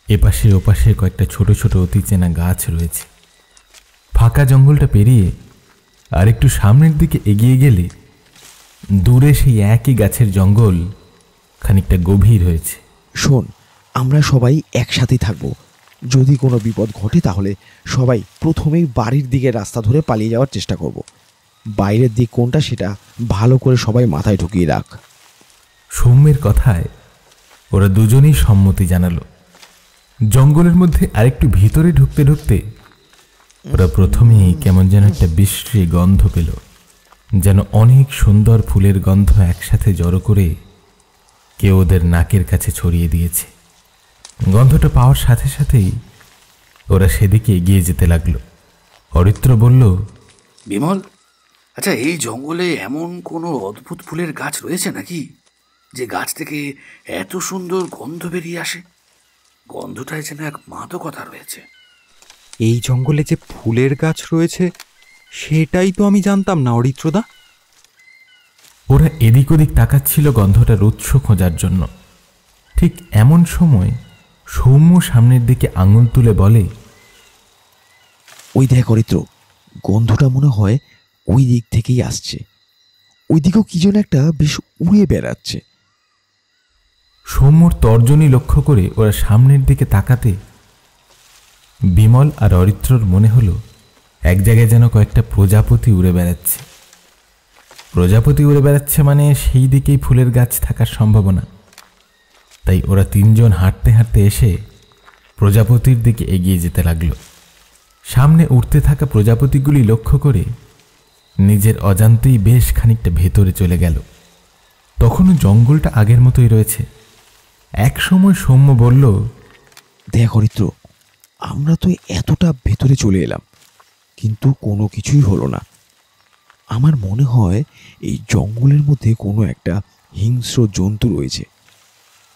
এপাশে ওপাশে কয়েকটা ছোট ছোট অতি চেনা গাছ রয়েছে। ফাঁকা জঙ্গলটা পেরিয়ে আর একটু সামনের দিকে এগিয়ে গেলে দূরে সেই একই গাছের জঙ্গল খানিকটা গভীর হয়েছে। শোন, আমরা সবাই একসাথেই থাকবো। যদি কোনো বিপদ ঘটে তাহলে সবাই প্রথমেই বাড়ির দিকে রাস্তা ধরে পালিয়ে যাওয়ার চেষ্টা করব। বাইরের দিক কোনটা সেটা ভালো করে সবাই মাথায় ঢুকিয়ে রাখ। সৌম্যের কথায় ওরা দুজনেই সম্মতি জানালো। জঙ্গলের মধ্যে আরেকটু ভিতরে ঢুকতে ঢুকতে ওরা প্রথমেই কেমন যেন একটা বিশ্রী গন্ধ পেল, যেন অনেক সুন্দর ফুলের গন্ধ একসাথে জড়ো করে কেউ ওদের নাকের কাছে ছড়িয়ে দিয়েছে। গন্ধটা পাওয়ার সাথে সাথেই ওরা সেদিকে এগিয়ে যেতে লাগলো। অরিত্র বলল, বিমল, আচ্ছা এই জঙ্গলে এমন কোনো অদ্ভুত ফুলের গাছ রয়েছে নাকি, যে গাছ থেকে এত সুন্দর গন্ধ বেরিয়ে আসে? গন্ধটায় যেন এক মাদকতা রয়েছে। এই জঙ্গলে যে ফুলের গাছ রয়েছে সেটাই তো আমি জানতাম না অরিত্রদা। ওরা এদিক ওদিক তাকাচ্ছিল গন্ধটার উৎস খোঁজার জন্য। ঠিক এমন সময় সৌম্য সামনের দিকে আঙুল তুলে বলে, ওই দেখ অরিত্র, গন্ধটা মনে হয় ওই দিক থেকেই আসছে। ওই দিকেও কি যেন একটা বেশ উড়ে বেড়াচ্ছে। সৌম্যর তর্জনী লক্ষ্য করে ওরা সামনের দিকে তাকাতে বিমল আর অরিত্রর মনে হলো এক জায়গায় যেন কয়েকটা প্রজাপতি উড়ে বেড়াচ্ছে। প্রজাপতি উড়ে বেড়াচ্ছে মানে সেই দিকেই ফুলের গাছ থাকার সম্ভাবনা। তাই ওরা তিনজন হাঁটতে হাঁটতে এসে প্রজাপতির দিকে এগিয়ে যেতে লাগলো। সামনে উঠতে থাকা প্রজাপতিগুলি লক্ষ্য করে নিজের অজান্তেই বেশ খানিকটা ভেতরে চলে গেল। তখনও জঙ্গলটা আগের মতোই রয়েছে। এক সময় সৌম্য বলল, দেখ অরিত্র, আমরা তো এতটা ভেতরে চলে এলাম, কিন্তু কোনো কিছুই হলো না। আমার মনে হয় এই জঙ্গলের মধ্যে কোনো একটা হিংস্র জন্তু রয়েছে,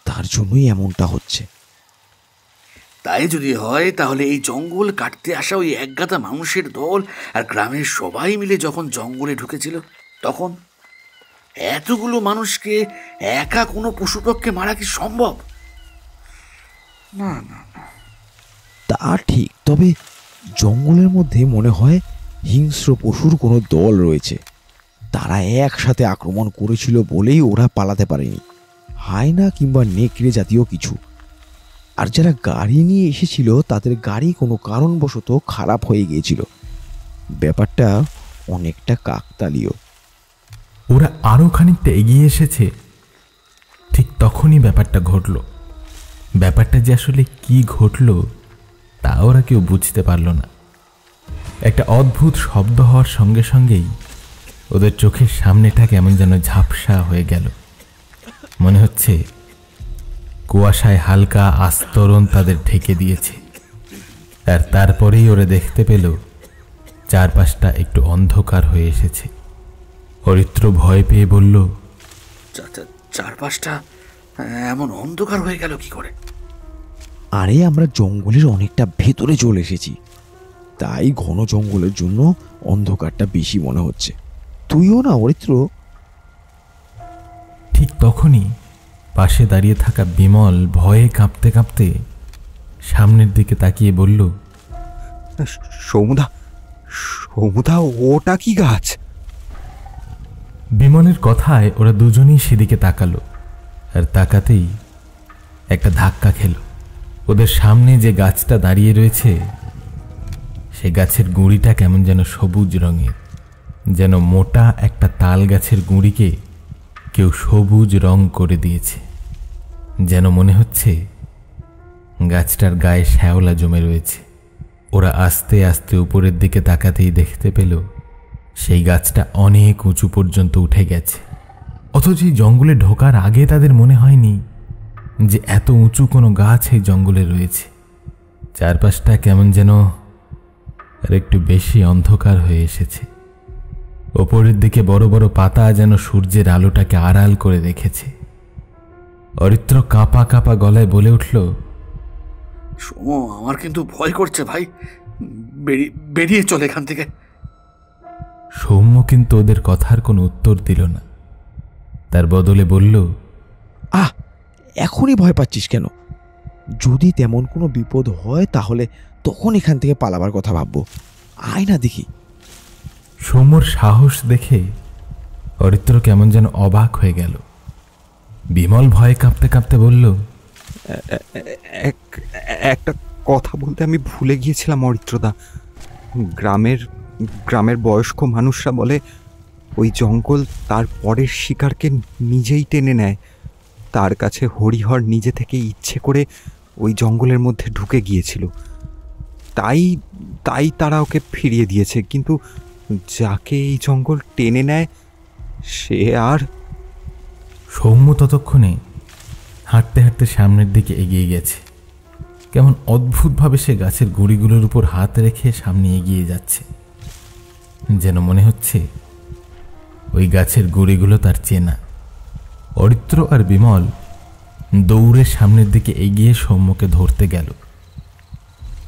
তার জন্যই এমনটা হচ্ছে। তাই যদি হয় তাহলে এই জঙ্গল কাটতে আসা ওই একগাদা মানুষের দল আর গ্রামের সবাই মিলে যখন জঙ্গলে ঢুকেছিল, তখন এতগুলো মানুষকে একা কোনো পশুপক্ষে মারা কি সম্ভব? না না না, তা ঠিক, তবে জঙ্গলের মধ্যে মনে হয় হিংস্র পশুর কোনো দল রয়েছে। তারা একসাথে আক্রমণ করেছিল বলেই ওরা পালাতে পারেনি। হায়না কিংবা নেকড়ে জাতীয় কিছু। আর যারা গাড়ি নিয়ে এসেছিল তাদের গাড়ি কোনো কারণবশত খারাপ হয়ে গিয়েছিল। ব্যাপারটা অনেকটা কাকতালীয়। ওরা আরও খানিকটা এগিয়ে এসেছে, ঠিক তখনই ব্যাপারটা ঘটল। ব্যাপারটা যে আসলে কি ঘটল তা ওরা কেউ বুঝতে পারল না। একটা অদ্ভুত শব্দ হওয়ার সঙ্গে সঙ্গেই ওদের চোখের সামনেটা কেমন যেন ঝাপসা হয়ে গেল। মনে হচ্ছে কুয়াশায় হালকা আস্তরণ তাদের ঢেকে দিয়েছে। আর তারপরেই ওরা দেখতে পেল চারপাশটা একটু অন্ধকার হয়ে এসেছে। অরিত্র ভয় পেয়ে বলল, চারপাশটা এমন অন্ধকার হয়ে গেল কি করে? আরে আমরা জঙ্গলের অনেকটা ভেতরে চলে এসেছি, তাই ঘন জঙ্গলের জন্য অন্ধকারটা বেশি মনে হচ্ছে। তুইও না অরিত্র? ঠিক তখনই পাশে দাঁড়িয়ে থাকা বিমল ভয়ে কাঁপতে কাঁপতে সামনের দিকে তাকিয়ে বলল, সৌমুদা, সৌমুদা, ওটা কি গাছ? বিমলের কথায় ওরা দুজনেই সেদিকে তাকালো। আর তাকাতেই একটা ধাক্কা খেল। ওদের সামনে যে গাছটা দাঁড়িয়ে রয়েছে সে গাছের গুঁড়িটা কেমন যেন সবুজ রঙের, যেন মোটা একটা তাল গাছের গুঁড়িকে কেউ সবুজ রং করে দিয়েছে। যেন মনে হচ্ছে গাছটার গায়ে শ্যাওলা জমে রয়েছে। ওরা আস্তে আস্তে উপরের দিকে তাকাতেই দেখতে পেল সেই গাছটা অনেক উঁচু পর্যন্ত উঠে গেছে। অথচ এই জঙ্গলে ঢোকার আগে তাদের মনে হয়নি যে এত উঁচু কোনো গাছ এই জঙ্গলে রয়েছে। চারপাশটা কেমন যেন আর একটু বেশি অন্ধকার হয়ে এসেছে। ওপরের দিকে বড় বড় পাতা যেন সূর্যের আলোটাকে আড়াল করে রেখেছে। অরিত্র কাঁপা কাঁপা গলায় বলে উঠল, সোমো, আমার কিন্তু ভয় করছে ভাই, বেরিয়ে চলে এখান থেকে। সৌম্য কিন্তু ওদের কথার কোনো উত্তর দিল না, তার বদলে বলল, এখনই ভয় পাচ্ছিস কেন? যদি তেমন কোনো বিপদ হয় তাহলে তখন এখান থেকে পালাবার কথা ভাববো। আয় না দেখি। সৌম্যর সাহস দেখে অরিত্র কেমন যেন অবাক হয়ে গেল। বিমল ভয়ে কাঁপতে কাঁপতে বলল, একটা কথা বলতে আমি ভুলে গিয়েছিলাম অরিত্রদা। গ্রামের বয়স্ক মানুষরা বলে ওই জঙ্গল তার পরের শিকারকে নিজেই টেনে নেয়। তার কাছে হরিহর নিজে থেকে ইচ্ছে করে ওই জঙ্গলের মধ্যে ঢুকে গিয়েছিল, তাই তারা ওকে ফিরিয়ে দিয়েছে। কিন্তু যাকে এই জঙ্গল টেনে নেয় সে আর। সৌম্য ততক্ষণে হাঁটতে হাঁটতে সামনের দিকে এগিয়ে গেছে। কেমন অদ্ভুতভাবে সে গাছের গুঁড়িগুলোর উপর হাত রেখে সামনে এগিয়ে যাচ্ছে, যেন মনে হচ্ছে ওই গাছের গুঁড়িগুলো তার চেনা। অরিত্র আর বিমল দৌড়ে সামনের দিকে এগিয়ে সৌম্যকে ধরতে গেল,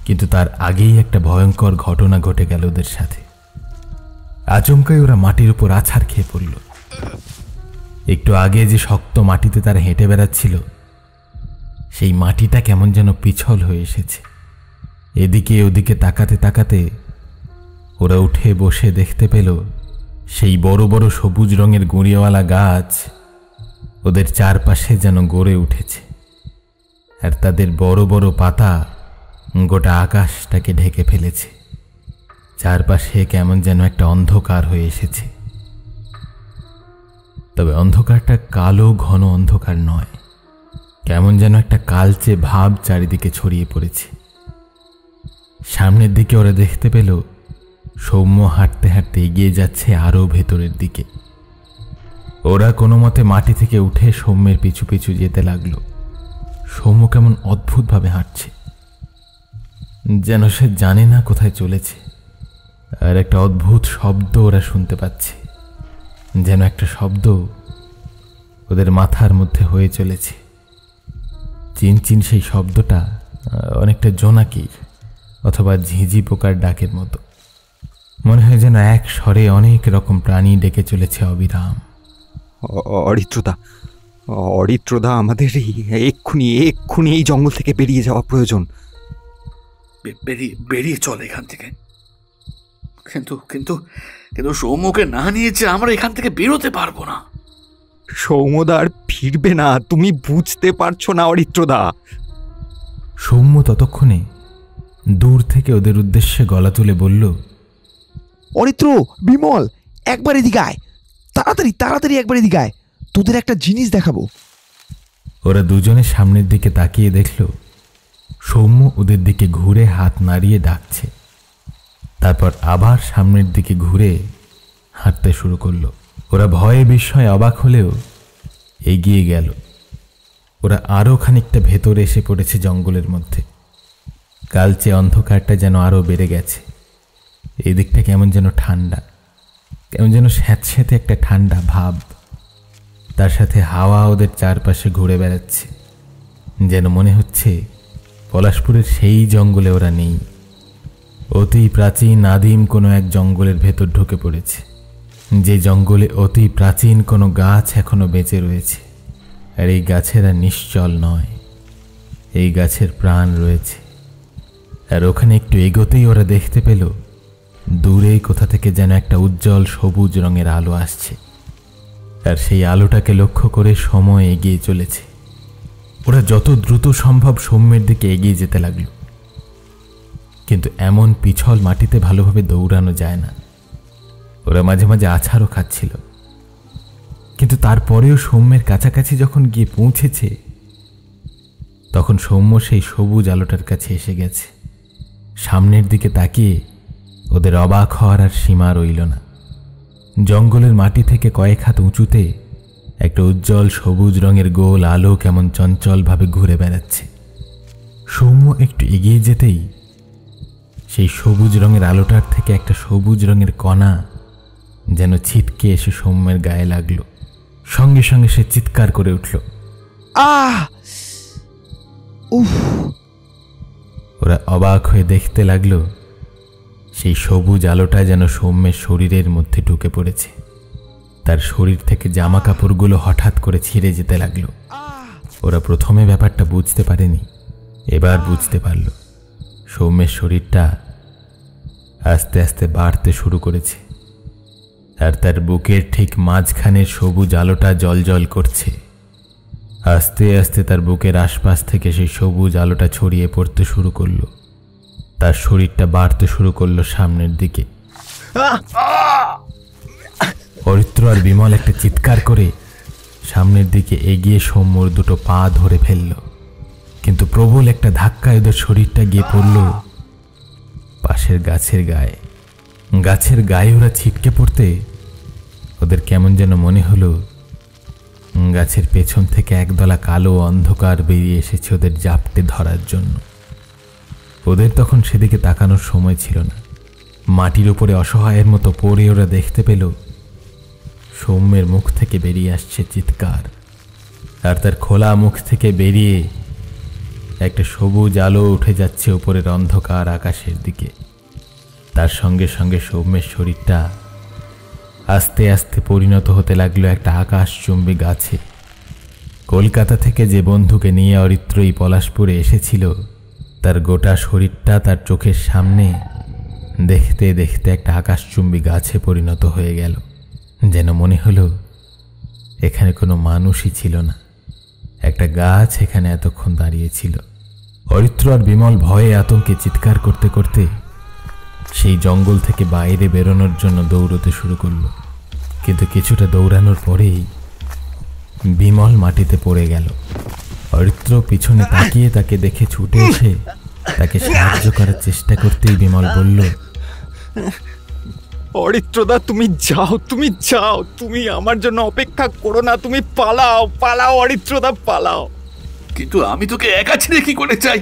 কিন্তু তার আগেই একটা ভয়ঙ্কর ঘটনা ঘটে গেল ওদের সাথে। আচমকাই ওরা মাটির উপর আছাড় খেয়ে পড়ল। একটু আগে যে শক্ত মাটিতে তারা হেঁটে বেড়াচ্ছিল, সেই মাটিটা কেমন যেন পিছল হয়ে এসেছে। এদিকে ওদিকে তাকাতে তাকাতে ওরা উঠে বসে দেখতে পেল সেই বড় বড় সবুজ রঙের গুঁড়িওয়ালা গাছ ওদের চারপাশে যেন গড়ে উঠেছে, আর তাদের বড় বড় পাতা গোটা আকাশটাকে ঢেকে ফেলেছে। চারপাশে কেমন যেন একটা অন্ধকার হয়ে এসেছে। তবে অন্ধকারটা কালো ঘন অন্ধকার নয়, কেমন যেন একটা কালচে ভাব চারিদিকে ছড়িয়ে পড়েছে। সামনের দিকে ওরা দেখতে পেল সৌম্য হাঁটতে হাঁটতে এগিয়ে যাচ্ছে আরো ভেতরের দিকে। ওরা কোনো মতে মাটি থেকে উঠে সৌম্যের পিছু পিছু যেতে লাগলো। সৌম্য কেমন অদ্ভুতভাবে হাঁটছে, যেন সে জানে না কোথায় চলেছে। আর একটা অদ্ভুত শব্দ ওরা শুনতে পাচ্ছে, যেন একটা শব্দ ওদের মাথার মধ্যে হয়ে চলেছে। চিনচিন সেই শব্দটা অনেকটা জোনাকির অথবা ঝিঁঝি পোকার ডাকের মতো। মনে হয় যেন এক স্বরে অনেক রকম প্রাণী ডেকে চলেছে অবিরাম। অরিত্রদা, আমাদের এক্ষুনি এই জঙ্গল থেকে বেরিয়ে যাওয়া প্রয়োজন। বেরিয়ে চল এখান থেকে। কিন্তু কিন্তু কিন্তু সৌম্যকে না নিয়েছে আমরা এখান থেকে বেরোতে পারবো না। সৌম্যদা আর ফিরবে না, তুমি বুঝতে পারছো না অরিত্রদা। সৌম্য ততক্ষণে দূর থেকে ওদের উদ্দেশ্যে গলা তুলে বলল, অরিত্র, বিমল, একবার এদিকে আয়, তাড়াতাড়ি তাড়াতাড়ি একবার এদিকে আয়, তোদের একটা জিনিস দেখাবো। ওরা দুজনে সামনের দিকে তাকিয়ে দেখল সৌম্য ওদের দিকে ঘুরে হাত নাড়িয়ে ডাকছে। তারপর আবার সামনের দিকে ঘুরে হাঁটতে শুরু করলো। ওরা ভয়ে বিস্ময়ে অবাক হলেও এগিয়ে গেল। ওরা আরও খানিকটা ভেতরে এসে পড়েছে জঙ্গলের মধ্যে। কালচে অন্ধকারটা যেন আরও বেড়ে গেছে। এই দিকটা কেমন যেন ঠান্ডা, কেমন যেন স্যাঁতস্যাঁতে একটা ঠান্ডা ভাব। তার সাথে হাওয়া ওদের চারপাশে ঘুরে বেড়াচ্ছে, যেন মনে হচ্ছে পলাশপুরের সেই জঙ্গলে ওরা নেই, অতি প্রাচীন আদিম কোনো এক জঙ্গলের ভেতর ঢুকে পড়েছে, যে জঙ্গলে অতি প্রাচীন কোনো গাছ এখনো বেঁচে রয়েছে। আর এই গাছের আর নিশ্চল নয়, এই গাছের প্রাণ রয়েছে। আর ওখানে একটু এগোতেই ওরা দেখতে পেল দূরে কোথা থেকে যেন একটা উজ্জ্বল সবুজ রঙের আলো আসছে, আর সেই আলোটাকে লক্ষ্য করে সময় এগিয়ে চলেছে। ওরা যত দ্রুত সম্ভব সৌম্যের দিকে এগিয়ে যেতে লাগলো, কিন্তু এমন পিছল মাটিতে ভালোভাবে দৌড়ানো যায় না। ওরা মাঝে মাঝে আছাড়ও খাচ্ছিল, কিন্তু তারপরেও সৌম্যের কাছাকাছি যখন গিয়ে পৌঁছেছে, তখন সৌম্য সেই সবুজ আলোটার কাছে এসে গেছে। সামনের দিকে তাকিয়ে ওদের অবাক হওয়ার আর সীমা রইল না। জঙ্গলের মাটি থেকে কয়েক হাত উঁচুতে একটা উজ্জ্বল সবুজ রঙের গোল আলো কেমন চঞ্চলভাবে ঘুরে বেড়াচ্ছে। সৌম্য একটু এগিয়ে যেতেই সেই সবুজ রঙের আলোটার থেকে একটা সবুজ রঙের কণা যেন ছিটকে এসে সৌম্যের গায়ে লাগলো। সঙ্গে সঙ্গে সে চিৎকার করে উঠল, আহ! উফ! অবাক হয়ে দেখতে লাগলো সেই সবুজ আলোটা যেন সৌম্যের শরীরের মধ্যে ঢুকে পড়েছে। তার শরীর থেকে জামা কাপড়গুলো হঠাৎ করে ছিঁড়ে যেতে লাগলো। ওরা প্রথমে ব্যাপারটা বুঝতে পারেনি, এবার বুঝতে পারল। সৌম্যের শরীরটা আস্তে আস্তে বাড়তে শুরু করেছে, আর তার বুকের ঠিক মাঝখানের সবুজ আলোটা জ্বলজ্বল করছে। আস্তে আস্তে তার বুকের আশপাশ থেকে সেই সবুজ আলোটা ছড়িয়ে পড়তে শুরু করলো। তার শরীরটা বাড়তে শুরু করলো সামনের দিকে। অরিত্র আর বিমল একটা চিৎকার করে সামনের দিকে এগিয়ে সৌম্যর দুটো পা ধরে ফেলল, কিন্তু প্রবল একটা ধাক্কায় ওদের শরীরটা গিয়ে পড়ল পাশের গাছের গায়ে। গাছের গায়ে ওরা ছিটকে পড়তে ওদের কেমন যেন মনে হলো গাছের পেছন থেকে একদলা কালো অন্ধকার বেরিয়ে এসেছে ওদের জাপটে ধরার জন্য। ওদের তখন সেদিকে তাকানোর সময় ছিল না। মাটির উপরে অসহায়ের মতো পড়ে ওরা দেখতে পেল সৌম্যের মুখ থেকে বেরিয়ে আসছে চিৎকার, আর তার খোলা মুখ থেকে বেরিয়ে একটা সবুজ আলো উঠে যাচ্ছে উপরের অন্ধকার আকাশের দিকে। তার সঙ্গে সঙ্গে সৌম্যের শরীরটা আস্তে আস্তে পরিণত হতে লাগলো একটা আকাশচুম্বী গাছে। কলকাতা থেকে যে বন্ধুকে নিয়ে অরিত্র এই পলাশপুরে এসেছিল, তার গোটা শরীরটা তার চোখের সামনে দেখতে দেখতে একটা আকাশচুম্বী গাছে পরিণত হয়ে গেল। যেন মনে হলো এখানে কোনো মানুষই ছিল না, একটা গাছ এখানে এতক্ষণ দাঁড়িয়েছিল। অরিত্র আর বিমল ভয়ে আতঙ্কে চিৎকার করতে করতে সেই জঙ্গল থেকে বাইরে বেরোনোর জন্য দৌড়তে শুরু করলো, কিন্তু কিছুটা দৌড়ানোর পরেই বিমল মাটিতে পড়ে গেল। অরিত্র পিছনে তাকিয়ে তাকে দেখে ছুটে এসে তাকে সাহায্য করার চেষ্টা করতেই বিমল বলল, অরিত্রদা তুমি যাও, তুমি যাও, তুমি আমার জন্য অপেক্ষা করো না, তুমি পালাও, পালাও অরিত্রদা, পালাও। কিন্তু আমি তোকে একা ছেড়ে কি করে চাই?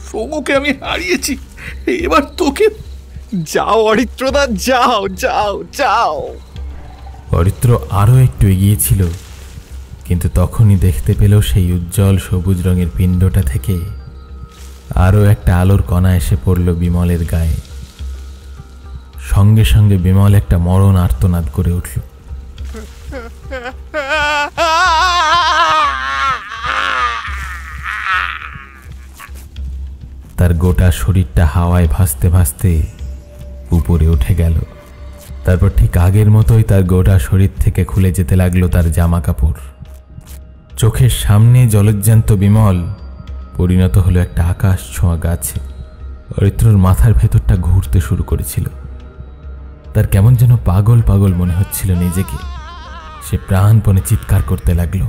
সৌমকে আমি হারিয়েছি, এবার তোকে। যাও অরিত্রদা, যাও যাও যাও। অরিত্র আরো একটু এগিয়েছিল, কিন্তু তখনই দেখতে পেল সেই উজ্জ্বল সবুজ রঙের পিণ্ডটা থেকে আরো একটা আলোর কণা এসে পড়ল বিমলের গায়ে। সঙ্গে সঙ্গে বিমল একটা মরণ আর্তনাদ করে উঠল। তার গোটা শরীরটা হাওয়ায় ভাসতে ভাসতে উপরে উঠে গেল। তারপর ঠিক আগের মতোই তার গোটা শরীর থেকে খুলে যেতে লাগলো তার জামা কাপড়। চোখের সামনে জলজ্জান্ত বিমল পরিণত হলো একটা আকাশ ছোঁয়া গাছে। অরিত্রর মাথার ভেতরটা ঘুরতে শুরু করেছিল। তার কেমন যেন পাগল পাগল মনে হচ্ছিল নিজেকে। সে প্রাণপণে চিৎকার করতে লাগলো।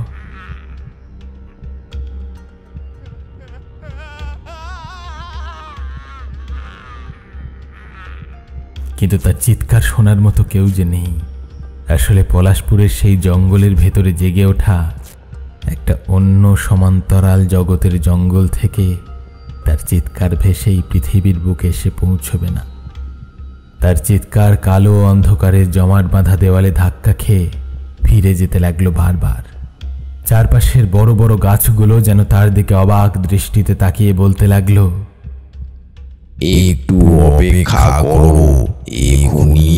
কিন্তু তার চিৎকার শোনার মতো কেউ যে নেই। আসলে পলাশপুরের সেই জঙ্গলের ভেতরে জেগে ওঠা একটা অন্য সমান্তরাল জগতের জঙ্গল থেকে তার চিৎকার ভেসেই পৃথিবীর বুকে এসে পৌঁছবে না। তার চিৎকার কালো অন্ধকারের জমাট বাঁধা দেওয়ালে ধাক্কা খেয়ে ফিরে যেতে লাগলো বারবার। চারপাশের বড় বড় গাছগুলো যেন তার দিকে অবাক দৃষ্টিতে তাকিয়ে বলতে লাগলো, একটু অপেক্ষা করো, এখনই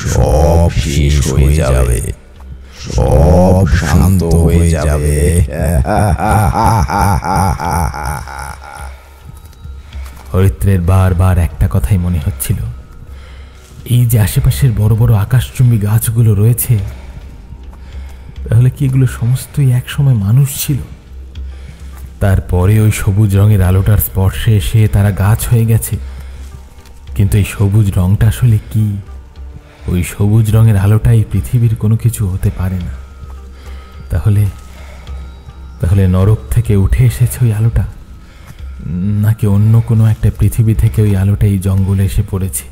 সব শেষ হয়ে যাবে, সব শান্ত হয়ে যাবে। হরিত্রের বারবার একটা কথাই মনে হচ্ছিল, এই যে আশেপাশের বড় বড় আকাশচুম্বী গাছগুলো রয়েছে, তাহলে কি এগুলো সমস্তই একসময় মানুষ ছিল? তারপরে ওই সবুজ রঙের আলোটার স্পর্শে এসে তারা গাছ হয়ে গেছে। কিন্তু এই সবুজ রংটা আসলে কি? ওই সবুজ রঙের আলোটাই পৃথিবীর কোনো কিছু হতে পারে না। তাহলে তাহলে নরক থেকে উঠে এসেছে ওই আলোটা, নাকি অন্য কোনো একটা পৃথিবী থেকে ওই আলোটা এই জঙ্গলে এসে পড়েছে?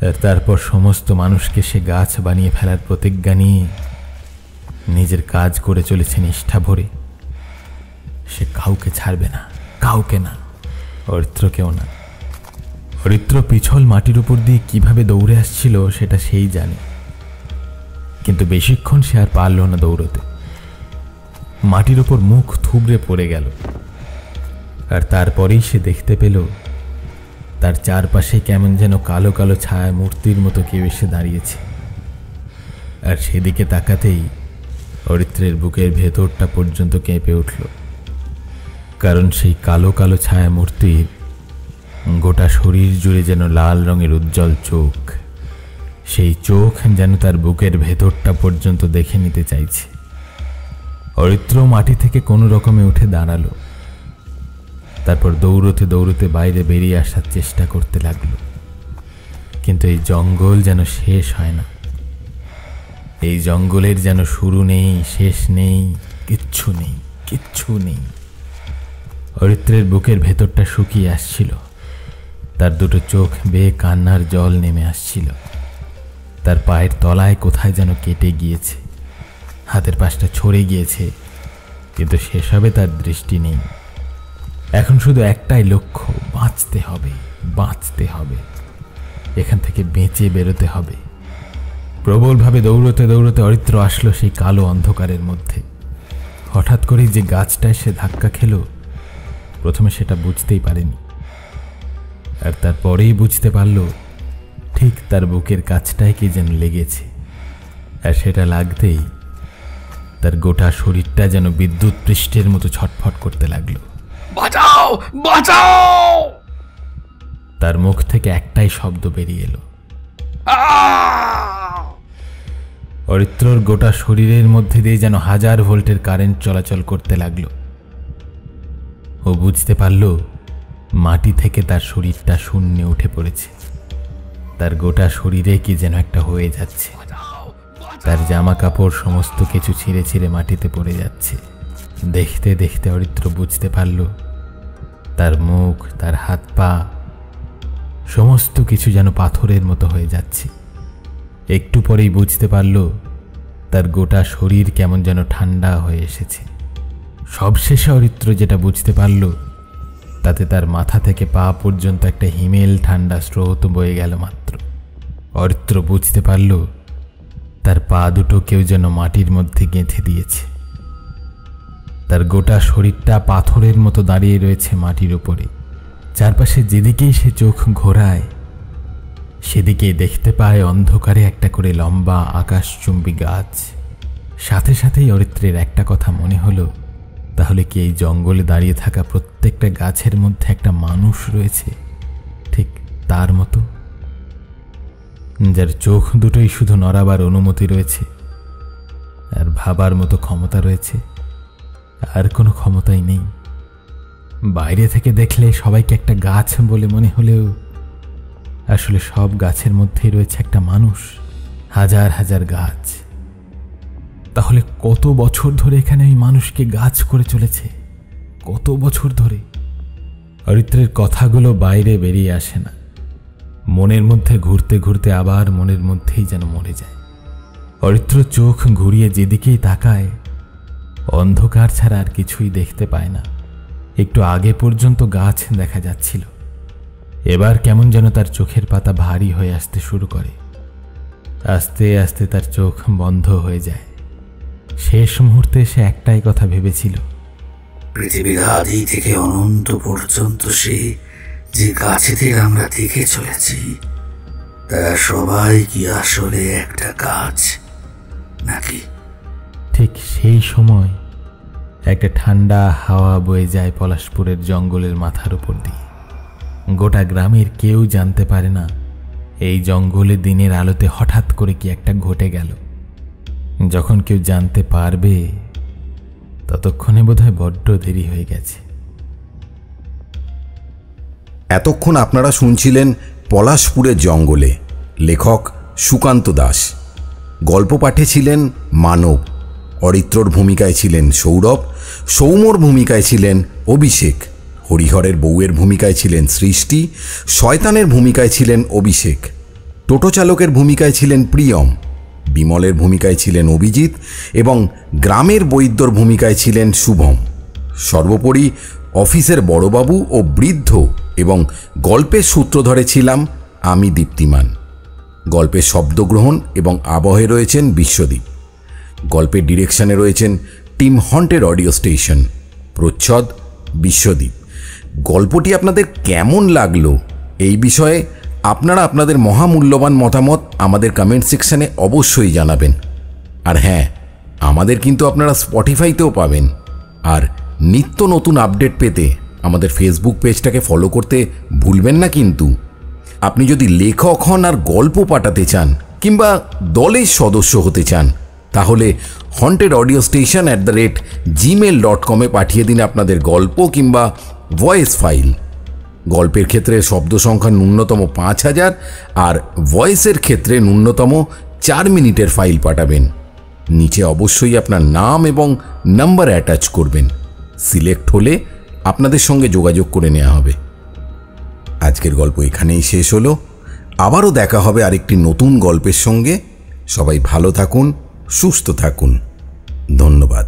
আর তারপর সমস্ত মানুষকে সে গাছ বানিয়ে ফেলার প্রতিজ্ঞা নিয়ে নিজের কাজ করে চলেছে নিষ্ঠা ভরে। সে কাউকে ছাড়বে না, কাউকে না, অরিত্রকেও না। অরিত্র পিছল মাটির উপর দিয়ে কিভাবে দৌড়ে আসছিল সেটা সেই জানে, কিন্তু বেশিক্ষণ সে আর পারল না দৌড়তে। মাটির উপর মুখ থুবড়ে পড়ে গেল। আর তারপরেই সে দেখতে পেল তার চারপাশে কেমন যেন কালো কালো ছায়া মূর্তির মতো কেউ এসে দাঁড়িয়েছে। আর সেদিকে তাকাতেই অরিত্রের বুকের ভেতরটা পর্যন্ত কেঁপে উঠল, কারণ সেই কালো কালো ছায়া মূর্তির গোটা শরীর জুড়ে যেন লাল রঙের উজ্জ্বল চোখ। সেই চোখ যেন তার বুকের ভেতরটা পর্যন্ত দেখে নিতে চাইছে। অরিত্র মাটি থেকে কোনো রকমে উঠে দাঁড়ালো, তারপর দৌড়তে দৌড়তে বাইরে বেরিয়ে আসার চেষ্টা করতে লাগলো। কিন্তু এই জঙ্গল যেন শেষ হয় না, এই জঙ্গলের যেন শুরু নেই, শেষ নেই, কিচ্ছু নেই, কিচ্ছু নেই। অরিত্রের বুকের ভেতরটা শুকিয়ে আসছিল, তার দুটো চোখ বেয়ে কান্নার জল নেমে আসছিল। তার পায়ের তলায় কোথায় যেন কেটে গিয়েছে, হাতের পাশটা ছড়ে গিয়েছে, কিন্তু সেসবে তার দৃষ্টি নেই। এখন শুধু একটাই লক্ষ্য, বাঁচতে হবে, বাঁচতে হবে, এখান থেকে বেঁচে বেরোতে হবে। প্রবলভাবে দৌড়তে দৌড়তে অরিত্র আসলো সেই কালো অন্ধকারের মধ্যে। হঠাৎ করেই যে গাছটায় সে ধাক্কা খেল, প্রথমে সেটা বুঝতেই পারেনি, আর তারপরেই বুঝতে পারল ঠিক তার বুকের কাছটায় কি যেন লেগেছে। আর সেটা লাগতেই তার গোটা শরীরটা যেন বিদ্যুৎ পৃষ্ঠের মতো ছটফট করতে লাগলো। বাঁচাও, বাঁচাও! তার মুখ থেকে একটাই শব্দ বেরিয়ে এলো, অরিত্রর গোটা শরীরের মধ্যে দিয়ে যেন 1000 ভোল্টের কারেন্ট চলাচল করতে লাগলো। ও বুঝতে পারল মাটি থেকে তার শরীরটা শূন্যে উঠে পড়েছে, তার গোটা শরীরে কি যেন একটা হয়ে যাচ্ছে। তার জামা কাপড় সমস্ত কিছু ছিঁড়ে ছিঁড়ে মাটিতে পড়ে যাচ্ছে। দেখতে দেখতে অরিত্র বুঝতে পারল তার মুখ, তার হাত পা সমস্ত কিছু যেন পাথরের মতো হয়ে যাচ্ছে। একটু পরেই বুঝতে পারল তার গোটা শরীর কেমন যেন ঠান্ডা হয়ে এসেছে। সবশেষে অরিত্র যেটা বুঝতে পারল, তাতে তার মাথা থেকে পা পর্যন্ত একটা হিমেল ঠান্ডা স্রোত বয়ে গেল মাত্র। অরিত্র বুঝতে পারল তার পা দুটো কেউ যেন মাটির মধ্যে গেঁথে দিয়েছে। তার গোটা শরীরটা পাথরের মতো দাঁড়িয়ে রয়েছে মাটির উপরে। চারপাশে যেদিকেই সে চোখ ঘোরায় সেদিকেই দেখতে পায় অন্ধকারে একটা করে লম্বা আকাশচুম্বী গাছ। সাথে সাথেই অরিত্রের একটা কথা মনে হলো, তাহলে কি এই জঙ্গলে দাঁড়িয়ে থাকা প্রত্যেকটা গাছের মধ্যে একটা মানুষ রয়েছে, ঠিক তার মতো, যার চোখ দুটোই শুধু নড়াবার অনুমতি রয়েছে, আর ভাবার মতো ক্ষমতা রয়েছে, আর কোনো ক্ষমতাই নেই। বাইরে থেকে দেখলে সবাইকে একটা গাছ বলে মনে হলেও আসলে সব গাছের মধ্যেই রয়েছে একটা মানুষ, 1000 1000 গাছ। তাহলে কত বছর ধরে এখানে ওই মানুষকে গাছ করে চলেছে, কত বছর ধরে? অরিত্রের কথাগুলো বাইরে বেরিয়ে আসে না, মনের মধ্যে ঘুরতে ঘুরতে আবার মনের মধ্যেই যেন মরে যায়। অরিত্র চোখ ঘুরিয়ে যেদিকেই তাকায় অন্ধকার ছাড়া আর কিছুই দেখতে পায় না। একটু আগে পর্যন্ত গাছ দেখা যাচ্ছিল, এবার কেমন যেন তার চোখের পাতা ভারী হয়ে আসতে শুরু করে। আস্তে আস্তে তার চোখ বন্ধ হয়ে যায়। শেষ মুহূর্তে সে একটাই কথা ভেবেছিল, পৃথিবীর আদি থেকে অনন্ত পর্যন্ত সে যে গাছেদের আমরা দেখে চলেছি তারা সবাই কি আসলে একটা গাছ নাকি? ঠিক সেই সময় একটা ঠান্ডা হাওয়া বয়ে যায় পলাশপুরের জঙ্গলের মাথার উপর দিয়ে। গোটা গ্রামের কেউ জানতে পারে না এই জঙ্গলে দিনের আলোতে হঠাৎ করে কি একটা ঘটে গেল। যখন কেউ জানতে পারবে ততক্ষণে বোধহয় বড্ড দেরি হয়ে গেছে। এতক্ষণ আপনারা শুনছিলেন পলাশপুরের জঙ্গলে, লেখক সুকান্ত দাস। গল্প পাঠে ছিলেন মানব, অরিত্রর ভূমিকায় ছিলেন সৌরভ, সৌম্যর ভূমিকায় ছিলেন অভিষেক, হরিহরের বউয়ের ভূমিকায় ছিলেন সৃষ্টি, শয়তানের ভূমিকায় ছিলেন অভিষেক, টোটো চালকের ভূমিকায় ছিলেন প্রিয়ম, বিমলের ভূমিকায় ছিলেন অভিজিৎ এবং গ্রামের বৈদ্যর ভূমিকায় ছিলেন শুভম। সর্বোপরি অফিসের বড়বাবু ও বৃদ্ধ এবং গল্পের সূত্রধরে ছিলাম আমি দীপ্তিমান। গল্পের শব্দগ্রহণ এবং আবহে রয়েছেন বিশ্বদীপ। গল্পের ডিরেকশনে রয়েছেন টিম হন্টেড অডিও স্টেশন, প্রচ্ছদ বিশ্বদীপ। গল্পটি আপনাদের কেমন লাগলো এই বিষয়ে আপনারা আপনাদের মহামূল্যবান মতামত আমাদের কমেন্ট সেকশনে অবশ্যই জানাবেন। আর হ্যাঁ, আমাদের কিন্তু আপনারা স্পটিফাইতেও পাবেন। আর নিত্য নতুন আপডেট পেতে আমাদের ফেসবুক পেজটাকে ফলো করতে ভুলবেন না কিন্তু। আপনি যদি লেখক হন আর গল্প পাঠাতে চান কিংবা দলের সদস্য হতে চান তাহলে hauntedaudiostation@gmail.com পাঠিয়ে দিন আপনাদের গল্প কিংবা ভয়েস ফাইল। গল্পের ক্ষেত্রে শব্দ সংখ্যা ন্যূনতম 5000 আর ভয়েসের ক্ষেত্রে ন্যূনতম 4 মিনিটের ফাইল পাঠাবেন। নিচে অবশ্যই আপনার নাম এবং নাম্বার অ্যাটাচ করবেন। সিলেক্ট হলে আপনাদের সঙ্গে যোগাযোগ করে নেওয়া হবে। আজকের গল্প এখানেই শেষ হলো। আবারও দেখা হবে আরেকটি নতুন গল্পের সঙ্গে। সবাই ভালো থাকুন, সুস্থ থাকুন। ধন্যবাদ।